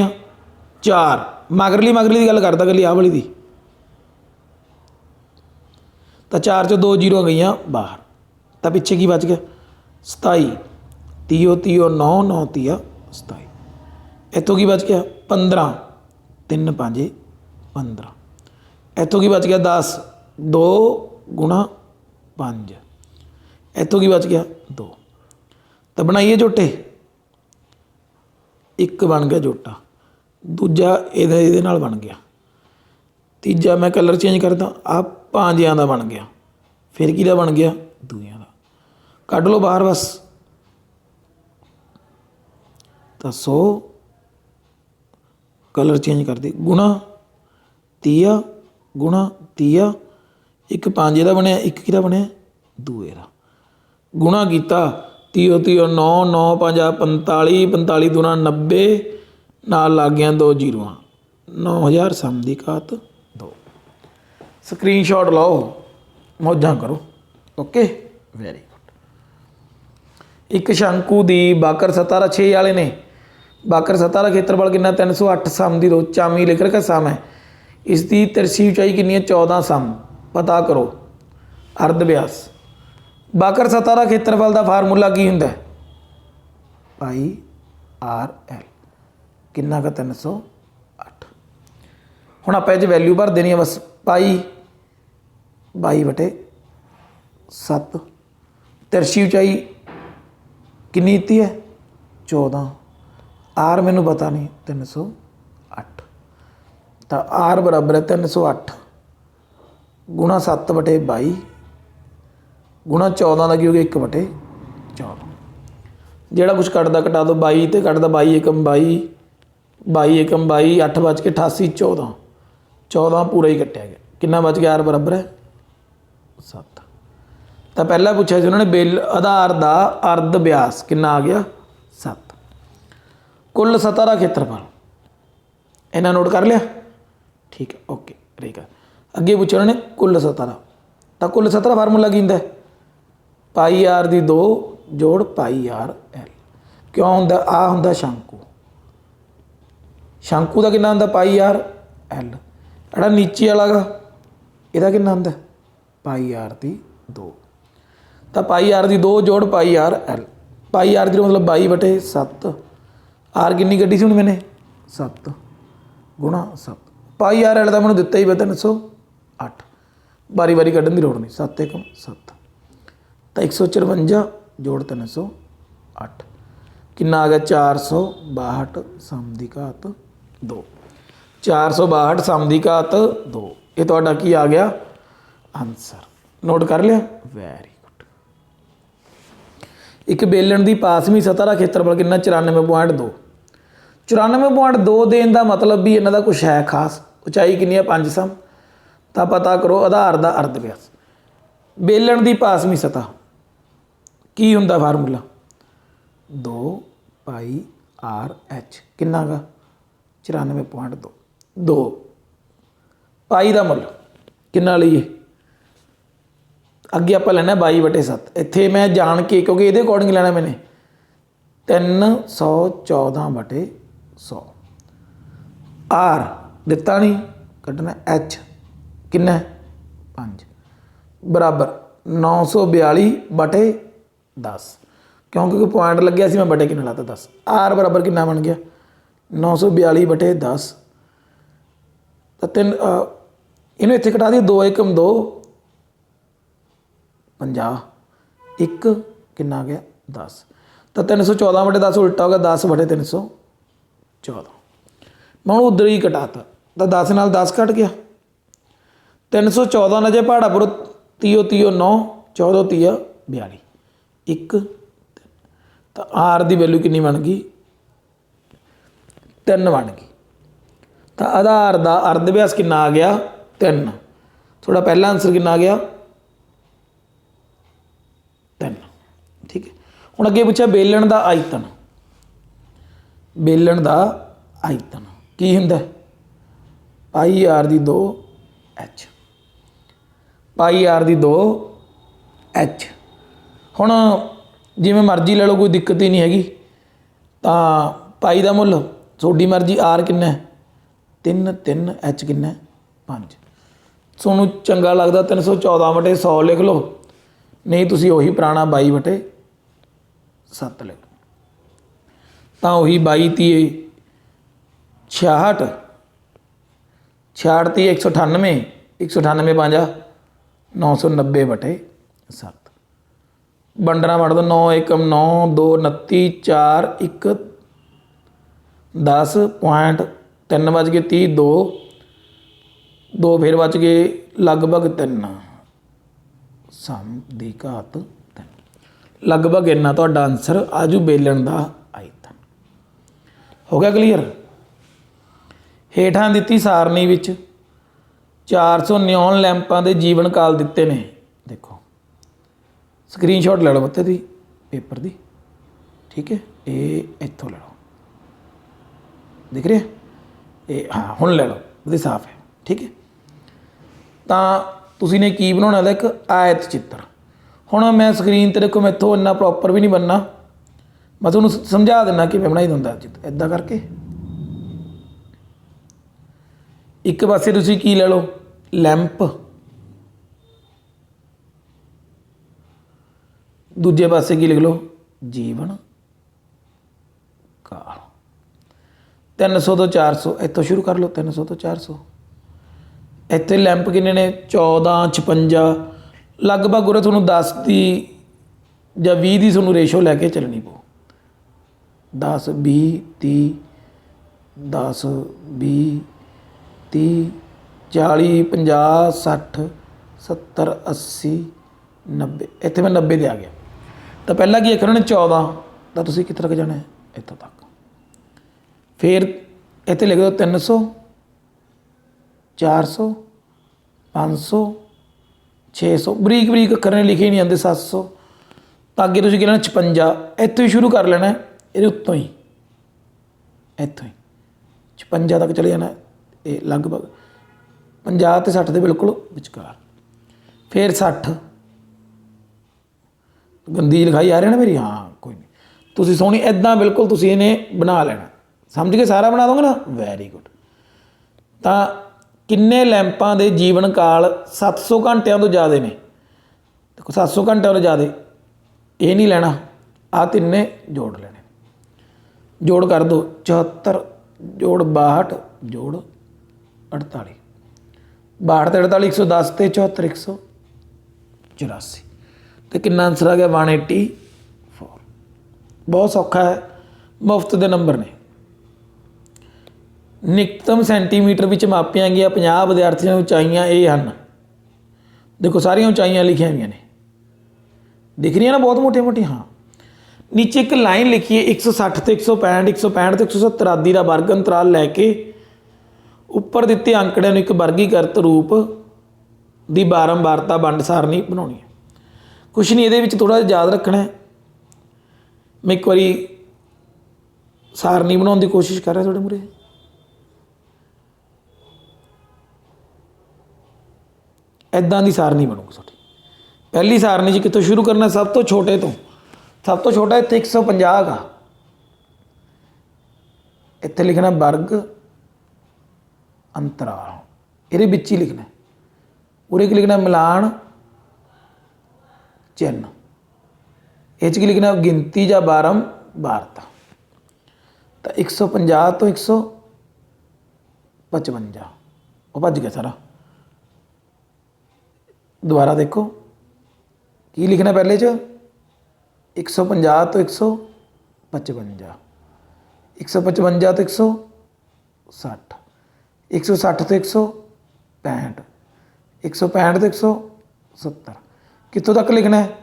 4। मगरली की गल करदा, कली आह वाली दी, तो 4 चों 2 जीरो गई बाहर, तो पिछे की बच गया 27। 30 30 9 9 30 27। इतों की बच गया 15, 3 5 15। इतों की बच गया 10, 2 गुणा 5। इतों की बच गया 2। तो बनाइए जोटे, एक बन गया जोटा, दूजा ये नाल बन गया, तीजा मैं कलर चेंज करदा, आ 5 का बन गया, फिर किहदा बन गया 2 का। कढ़ लो बाहर बस। तो 100 कलर चेंज कर दी, गुणा 30 गुणा 30, एक 5 का बनया, एक किहदा बनया 2 का। गुणा किया 30 30 9 9 5 45, 45 दूना 90, नाल लग गया 2 जीरो, 9000 सम दी घात 2। स्क्रीनशॉट लाओ, मौजां करो। Okay very good. ਇੱਕ ਸ਼ੰਕੂ ਦੀ ਬਾਕਰ ਸਤ੍ਹਾ ਦਾ 6 ਵਾਲੇ ਨੇ। ਬਾਕਰ ਸਤ੍ਹਾ ਦਾ ਖੇਤਰਫਲ ਕਿੰਨਾ 308 ਸਮ ਦੀ 2 ਚਾਮੀ ਲਿਖ ਰੱਖਿਆ ਸਮ ਹੈ। ਇਸ ਦੀ ਤਿਰਛੀ ਉਚਾਈ ਕਿੰਨੀ ਹੈ 14 ਸਮ। ਪਤਾ ਕਰੋ ਅਰਧ ਵਿਆਸ। ਬਾਕਰ ਸਤ੍ਹਾ ਦਾ ਖੇਤਰਫਲ ਦਾ ਫਾਰਮੂਲਾ ਕੀ ਹੁੰਦਾ ਪਾਈ ਆਰ ਐਲ ਕਿੰਨਾ ਕੁ 308। ਹੁਣ ਆਪਾਂ ਇਹ 'ਚ ਵੈਲਿਊ ਭਰ ਦੇਣੀ ਹੈ ਬਸ ਪਾਈ 22/7। ਤਿਰਛੀ ਉਚਾਈ ਕਿੰਨੀ ਦਿੱਤੀ ਹੈ 14। ਆਰ ਮੈਨੂੰ ਪਤਾ ਨਹੀਂ 308 ਤਾਂ ਆਰ ਬਰਾਬਰ ਹੈ 308 ਗੁਣਾ 7/22 ਗੁਣਾ 14 ਦਾ ਕੀ ਹੋ ਗਿਆ 1/14। ਜਿਹੜਾ ਕੁਛ ਕੱਟਦਾ ਕਟਾ ਦਿਓ 22 ਤੇ ਕੱਟਦਾ 22 ਏਕਮ 22 22 ਏਕਮ 22 8 ਵੱਜ ਕੇ 88 14 14 ਪੂਰਾ ਹੀ ਕੱਟਿਆ ਗਿਆ। ਕਿੰਨਾ ਬਚ ਗਿਆ ਆਰ ਬਰਾਬਰ ਹੈ 7। ਤਾਂ ਪਹਿਲਾਂ ਪੁੱਛਿਆ ਸੀ ਉਹਨਾਂ ਨੇ ਬਿੱਲ ਆਧਾਰ ਦਾ ਅਰਧ ਵਿਆਸ ਕਿੰਨਾ ਆ ਗਿਆ 7। ਕੁੱਲ ਸਤ੍ਹਾ ਦਾ ਖੇਤਰਫਲ ਇਹਨਾਂ ਨੋਟ ਕਰ ਲਿਆ ਠੀਕ ਹੈ ਓਕੇ ਠੀਕ ਹੈ। ਅੱਗੇ ਪੁੱਛਿਆ ਉਹਨਾਂ ਨੇ ਕੁੱਲ ਸਤ੍ਹਾ ਦਾ। ਤਾਂ ਕੁੱਲ ਸਤ੍ਹਾ ਦਾ ਫਾਰਮੂਲਾ ਕੀ ਹੁੰਦਾ ਪਾਈ ਆਰ ਦੀ 2 ਜੋੜ ਪਾਈ ਆਰ ਐਲ। ਕਿਉਂ ਹੁੰਦਾ ਆ ਹੁੰਦਾ ਸ਼ੰਕੂ। ਸ਼ੰਕੂ ਦਾ ਕਿੰਨਾ ਹੁੰਦਾ ਪਾਈ ਆਰ ਐਲ। ਜਿਹੜਾ ਨੀਚੇ ਵਾਲਾ ਗਾ ਇਹਦਾ ਕਿੰਨਾ ਹੁੰਦਾ ਪਾਈ ਆਰ ਦੀ 2। ਤਾਂ ਪਾਈ ਆਰ ਦੀ 2 ਜੋੜ ਪਾਈ ਆਰ ਐਲ। ਪਾਈ ਆਰ ਦੀ ਮਤਲਬ 22/7। ਆਰ ਕਿੰਨੀ ਕੱਢੀ ਸੀ ਹੁਣ ਮੈਨੇ 7 ਗੁਣਾ 7। ਪਾਈ ਆਰ ਐਲ ਦਾ ਮੈਨੂੰ ਦਿੱਤਾ ਹੀ ਵਾ 308। ਵਾਰੀ ਵਾਰੀ ਕੱਢਣ ਦੀ ਲੋੜ ਨਹੀਂ 7 ਏਕਮ 7 ਤਾਂ 154 ਜੋੜ 308 ਕਿੰਨਾ ਆ ਗਿਆ 462 ਸਮ ਦੀ ਘਾਤ 2। 462 ਸਮ ਦੀ ਘਾਤ 2 ਇਹ ਤੁਹਾਡਾ ਕੀ ਆ ਗਿਆ ਆਨਸਰ। ਨੋਟ ਕਰ ਲਿਆ ਵੈਰੀ ਗੁੱਡ। ਇੱਕ ਬੇਲਣ ਦੀ ਪਾਸਵੀਂ ਸਤ੍ਹਾ ਦਾ ਖੇਤਰਫਲ ਕਿੰਨਾ 94.2। 94.2 ਦੇਣ ਦਾ ਮਤਲਬ ਵੀ ਇਹਨਾਂ ਦਾ ਕੁਛ ਹੈ ਖਾਸ। ਉਚਾਈ ਕਿੰਨੀ ਹੈ 5 ਸਮ। ਤਾਂ ਪਤਾ ਕਰੋ ਆਧਾਰ ਦਾ ਅਰਧ ਵਿਆਸ। ਬੇਲਣ ਦੀ ਪਾਸਵੀਂ ਸਤ੍ਹਾ ਕੀ ਹੁੰਦਾ ਫਾਰਮੂਲਾ 2 ਪਾਈ ਆਰ ਐਚ ਕਿੰਨਾ ਗਾ 94.2। 2 ਪਾਈ ਦਾ ਮੁੱਲ ਕਿੰਨਾ ਲਈਏ ਅੱਗੇ ਆਪਾਂ ਲੈਣਾ 22/7। ਇੱਥੇ ਮੈਂ ਜਾਣ ਕੇ ਕਿਉਂਕਿ ਇਹਦੇ ਅਕੋਰਡਿੰਗ ਲੈਣਾ ਮੈਨੇ 314/100। ਆਰ ਦਿੱਤਾ ਨਹੀਂ ਕੱਢਣਾ ਐਚ ਕਿੰਨਾ 5 ਬਰਾਬਰ 942/10 ਕਿਉਂਕਿ ਪੁਆਇੰਟ ਲੱਗਿਆ ਸੀ ਮੈਂ ਬਟੇ ਕਿੰਨਾ ਲਾਤਾ 10। ਆਰ ਬਰਾਬਰ ਕਿੰਨਾ ਬਣ ਗਿਆ 942/10। ਤਾਂ ਇਹਨੂੰ ਇੱਥੇ ਘਟਾ ਦਿਓ 2 ਏਕਮ 2 50 ਇੱਕ ਕਿੰਨਾ ਆ ਗਿਆ 10। ਤਾਂ 314/10 ਉਲਟਾ ਹੋ ਗਿਆ 10/314। ਮੈਂ ਹੁਣ ਉੱਧਰ ਹੀ ਘਟਾਤਾ ਤਾਂ 10 ਨਾਲ 10 ਘਟ ਗਿਆ 314 ਨਾਲ ਜੇ ਪਹਾੜਾਪੁਰ 30 9 14 30 42 ਇੱਕ ਤਾਂ ਆਰ ਦੀ ਵੈਲਿਊ ਕਿੰਨੀ ਬਣ ਗਈ 3 ਬਣ ਗਈ। ਤਾਂ ਆਧਾਰ ਦਾ ਅਰਧ ਵਿਆਸ ਕਿੰਨਾ ਆ ਗਿਆ 3। ਤੁਹਾਡਾ ਪਹਿਲਾ ਆਨਸਰ ਕਿੰਨਾ ਆ ਗਿਆ 3 ਠੀਕ ਹੈ। ਹੁਣ ਅੱਗੇ ਪੁੱਛਿਆ ਬੇਲਣ ਦਾ ਆਇਤਨ। ਬੇਲਣ ਦਾ ਆਇਤਨ ਕੀ ਹੁੰਦਾ ਪਾਈ ਆਰ ਦੀ 2 ਐਚ ਪਾਈ ਆਰ ਦੀ 2 ਐਚ। ਹੁਣ ਜਿਵੇਂ ਮਰਜ਼ੀ ਲੈ ਲਓ ਕੋਈ ਦਿੱਕਤ ਹੀ ਨਹੀਂ ਹੈਗੀ। ਤਾਂ ਪਾਈ ਦਾ ਮੁੱਲ ਤੁਹਾਡੀ ਮਰਜ਼ੀ ਆਰ ਕਿੰਨਾ 3 ਐਚ ਕਿੰਨਾ 5। ਤੁਹਾਨੂੰ ਚੰਗਾ ਲੱਗਦਾ 314/100 ਲਿਖ ਲਓ ਨਹੀਂ ਤੁਸੀਂ ਉਹੀ ਪੁਰਾਣਾ 22/7 ਲਿਖ ਤਾਂ ਉਹੀ 22 30 66 66 30 198 198 5 990/7। ਵੰਡਣਾ ਵੰਡ ਦੋ 9 ਏਕਮ 9 2 29 4 1 10 ਪੁਆਇੰਟ 3 ਵੱਜ ਗਏ 30 2 2 ਫਿਰ ਬਚ ਗਏ ਲਗਭਗ 3 ਸਮ ਦੀ ਘਾਤ 3। ਲਗਭਗ ਇੰਨਾ ਤੁਹਾਡਾ ਆਨਸਰ ਆਜੂ ਬੇਲਣ ਦਾ ਆਇਤਨ। ਹੋ ਗਿਆ ਕਲੀਅਰ। ਹੇਠਾਂ ਦਿੱਤੀ ਸਾਰਣੀ ਵਿੱਚ 400 ਨਿਓਨ ਲੈਂਪਾਂ ਦੇ ਜੀਵਨ ਕਾਲ ਦਿੱਤੇ ਨੇ। ਦੇਖੋ ਸਕਰੀਨਸ਼ਾਟ ਲੈ ਲਓ ਬੱਤੇ ਦੀ ਪੇਪਰ ਦੀ ਠੀਕ ਹੈ। ਇਹ ਇੱਥੋਂ ਲੈ ਲਓ ਦਿਖ ਰਿਹਾ ਇਹ ਹਾਂ ਹੁਣ ਲੈ ਲਓ ਉਹਦੇ ਸਾਫ਼ ਹੈ ਠੀਕ ਹੈ। ਤਾਂ ਤੁਸੀਂ ਨੇ ਕੀ ਬਣਾਉਣਾ ਇਹਦਾ ਇੱਕ ਆਇਤ ਚਿੱਤਰ। ਹੁਣ ਮੈਂ ਸਕਰੀਨ 'ਤੇ ਦੇਖੋ ਮੈਥੋਂ ਇੰਨਾ ਪ੍ਰੋਪਰ ਵੀ ਨਹੀਂ ਬਣਨਾ मैं तुहानूं समझा दिना किवें बनाई दिंदा इदां करके। एक पासे तुसीं की ले लो लैंप, दूजे पासे की लिख लो जीवन काल। 300 तो 400 इतों शुरू कर लो, 300 तो 400। इत्थे लैंप किन्ने ने 14 56 लगभग उरे तुहानूं 10 की ਜਾਂ 20 ਦੀ ਤੁਹਾਨੂੰ ਰੇਸ਼ੋ ਲੈ ਕੇ ਚੱਲਣੀ ਪਊ। 10 20 30 10 20 30 40 50 60 70 80 90 ਇੱਥੇ ਮੈਂ 90 ਤੇ ਆ ਗਿਆ। ਤਾਂ ਪਹਿਲਾਂ ਕੀ ਆਖਣਾ ਨੇ 14 ਤਾਂ ਤੁਸੀਂ ਕਿੱਥੇ ਤੱਕ ਜਾਣਾ ਹੈ, ਇੱਥੋਂ ਤੱਕ। ਫਿਰ ਇੱਥੇ ਲਿਖ ਦਿਓ 300 400 500 600 ਬਰੀਕ ਬਰੀਕ ਅੱਖਰ ਨੇ ਲਿਖੇ ਨਹੀਂ ਜਾਂਦੇ 700। ਤਾਂ ਅੱਗੇ ਤੁਸੀਂ ਕੀ ਲੈਣਾ 56 ਇੱਥੋਂ ਹੀ ਸ਼ੁਰੂ ਕਰ ਲੈਣਾ, ਇਹਦੇ ਉੱਤੋਂ ਹੀ ਇੱਥੋਂ ਹੀ 56 ਤੱਕ ਚਲੇ ਜਾਣਾ। ਇਹ ਲਗਭਗ 50 ਤੇ 60 ਦੇ ਬਿਲਕੁਲ ਵਿਚਕਾਰ। ਫਿਰ 60 ਗੰਦੀ ਲਿਖਾਈ ਆ ਰਹੀ ਨਾ ਮੇਰੀ, ਹਾਂ ਕੋਈ ਨਹੀਂ, ਤੁਸੀਂ ਸੋਹਣੀ ਇੱਦਾਂ ਬਿਲਕੁਲ ਤੁਸੀਂ ਇਹਨੇ ਬਣਾ ਲੈਣਾ। ਸਮਝ ਕੇ ਸਾਰਾ ਬਣਾ ਦੋਗੇ ਨਾ, ਵੈਰੀ ਗੁੱਡ। ਤਾਂ ਕਿੰਨੇ ਲੈਂਪਾਂ ਦੇ ਜੀਵਨ ਕਾਲ 700 ਘੰਟਿਆਂ ਤੋਂ ਜ਼ਿਆਦਾ ਨੇ। ਦੇਖੋ 700 ਘੰਟਿਆਂ ਤੋਂ ਜ਼ਿਆਦਾ ਇਹ ਨਹੀਂ ਲੈਣਾ, ਆਹ ਤਿੰਨੇ ਜੋੜ ਲੈਣੇ। ਜੋੜ ਕਰ ਦਿਓ 74 ਜੋੜ 62 ਜੋੜ 48, 62 ਤੇ 48 110 ਤੇ 74 184। ਤੇ ਕਿੰਨਾ ਆਨਸਰ ਆ ਗਿਆ 184। ਬਹੁਤ ਸੌਖਾ ਹੈ, ਮੁਫਤ ਦੇ ਨੰਬਰ ਨੇ। ਨਿਕਤਮ ਸੈਂਟੀਮੀਟਰ ਵਿੱਚ ਮਾਪੀਆਂ ਗਈਆਂ 50 ਵਿਦਿਆਰਥੀਆਂ ਦੀਆਂ ਉਚਾਈਆਂ ਇਹ ਹਨ। ਦੇਖੋ ਸਾਰੀਆਂ ਉਚਾਈਆਂ ਲਿਖੀਆਂ ਹੋਈਆਂ ਨੇ, दिख रही है ना बहुत मोटी मोटी। हाँ नीचे एक लाइन लिखी है 160 तो 165 165 तो 170 आदि का वर्ग अंतराल लैके उपर दिते अंकड़िਆਂ ਨੂੰ एक वर्गीकृत रूप की बारंबारता वंड सारनी बनानी है। कुछ नहीं ये थोड़ा याद रखना है। मैं एक बारी सारनी बनाने की कोशिश कर रहा थोड़े मुरे। इदां की सारनी बनूगी थोड़ी। पहली सारनी जी कितों शुरू करना, सब तो छोटे तो। सब तो छोटा इत्थे 150 का, इत्थे लिखना वर्ग अंतराल, ये बिच ही लिखना। उरे की लिखना मिलान चिन्ह, ये की लिखना गिनती या बारंबारता। तो 150 तो 155 वो भज गया सारा। दोबारा देखो की लिखना पहले च 150 तो 155 155 तो 160 160 तो 165 165 तो 170। कितों तक लिखना है,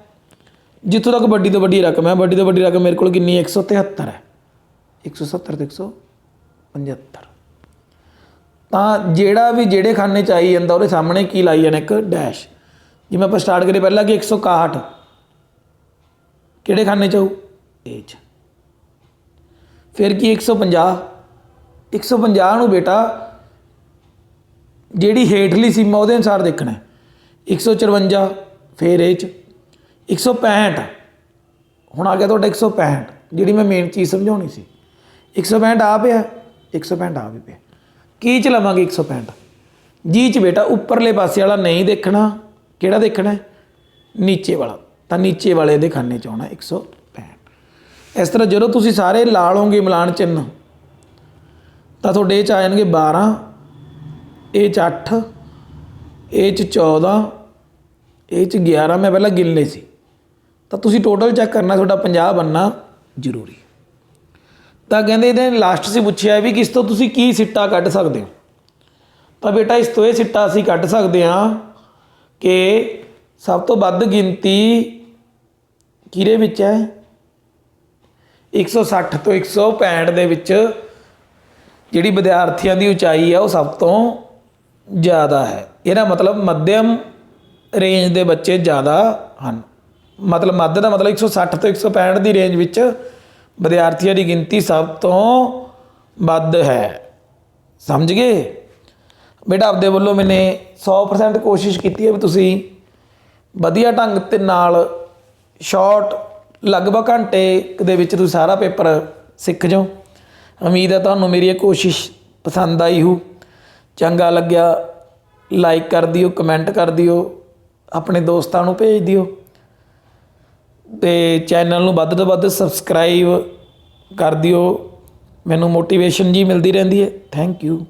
जितों तक बड़ी तो बड़ी रकम है। बड़ी तो बड़ी रकम मेरे को कितनी 173 है, 170 तो 175। तो जेड़ा भी जेड़े खाने च आई जाता वो सामने की लाई जाना एक डैश। जिमें आप स्टार्ट करिए पहला कि 161 किहड़े खाने चाहू ए च, फिर की 150 150 नूं बेटा जिहड़ी हेठली सीमा उहदे अनुसार देखना है। 154 फिर ए च 165 हुण आ गया तुहाडा 165 जिहड़ी मैं मेन चीज़ समझाउणी सी। 165 आ पिया 165 आ भी पिया की च लवांगे 165 जी च बेटा उपरले पासे वाला नहीं देखना, किहड़ा देखना है नीचे वाला। तो नीचे वाले दे खाने च आउणा 165। इस तरह जो तुसीं सारे ला लोगे मिलान चिन्ह तो तुहाडे च आ जाणगे 12 ए च 8 ए च 14 ए च 11 मैं पहला गिन लए सी। तो तुसीं टोटल चैक करना तुहाडा 50 बनना जरूरी। तो कहते ये लास्ट से पूछा भी कि इस तो तुसीं की सिट्टा कढ़ सकते हो। तो बेटा इस तो ये सिट्टा असीं कढ़ सकते हाँ कि सब तो वध गिनती किहदे विच है 160 तो 165 दे विच जिहड़ी विद्यार्थियों की उचाई है वो सब तो ज़्यादा है। इहदा मतलब मध्यम रेंज के बच्चे ज़्यादा हैं। मतलब मध्य का मतलब 160 तो 165 की रेंज विच विद्यार्थियों की गिनती सब तो वध है। समझ गए बेटा। आपदे वल्लों मैंने 100% कोशिश की है भी तुसीं वधिया ढंग ते नाल शॉर्ट ਲਗਭਗ ਘੰਟੇ ਕੁ ਦੇ ਵਿੱਚ ਤੁਸੀਂ ਸਾਰਾ ਪੇਪਰ ਸਿੱਖ ਜਾਓ। ਉਮੀਦ ਹੈ ਤੁਹਾਨੂੰ ਮੇਰੀ ਇਹ ਕੋਸ਼ਿਸ਼ ਪਸੰਦ ਆਈ ਹੋ। ਚੰਗਾ ਲੱਗਿਆ ਲਾਈਕ ਕਰ ਦਿਓ, ਕਮੈਂਟ ਕਰ ਦਿਓ, ਆਪਣੇ ਦੋਸਤਾਂ ਨੂੰ ਭੇਜ ਦਿਓ ਅਤੇ ਚੈਨਲ ਨੂੰ ਵੱਧ ਤੋਂ ਵੱਧ ਸਬਸਕ੍ਰਾਈਬ ਕਰ ਦਿਓ। ਮੈਨੂੰ ਮੋਟੀਵੇਸ਼ਨ ਜੀ ਮਿਲਦੀ ਰਹਿੰਦੀ ਹੈ। Thank you.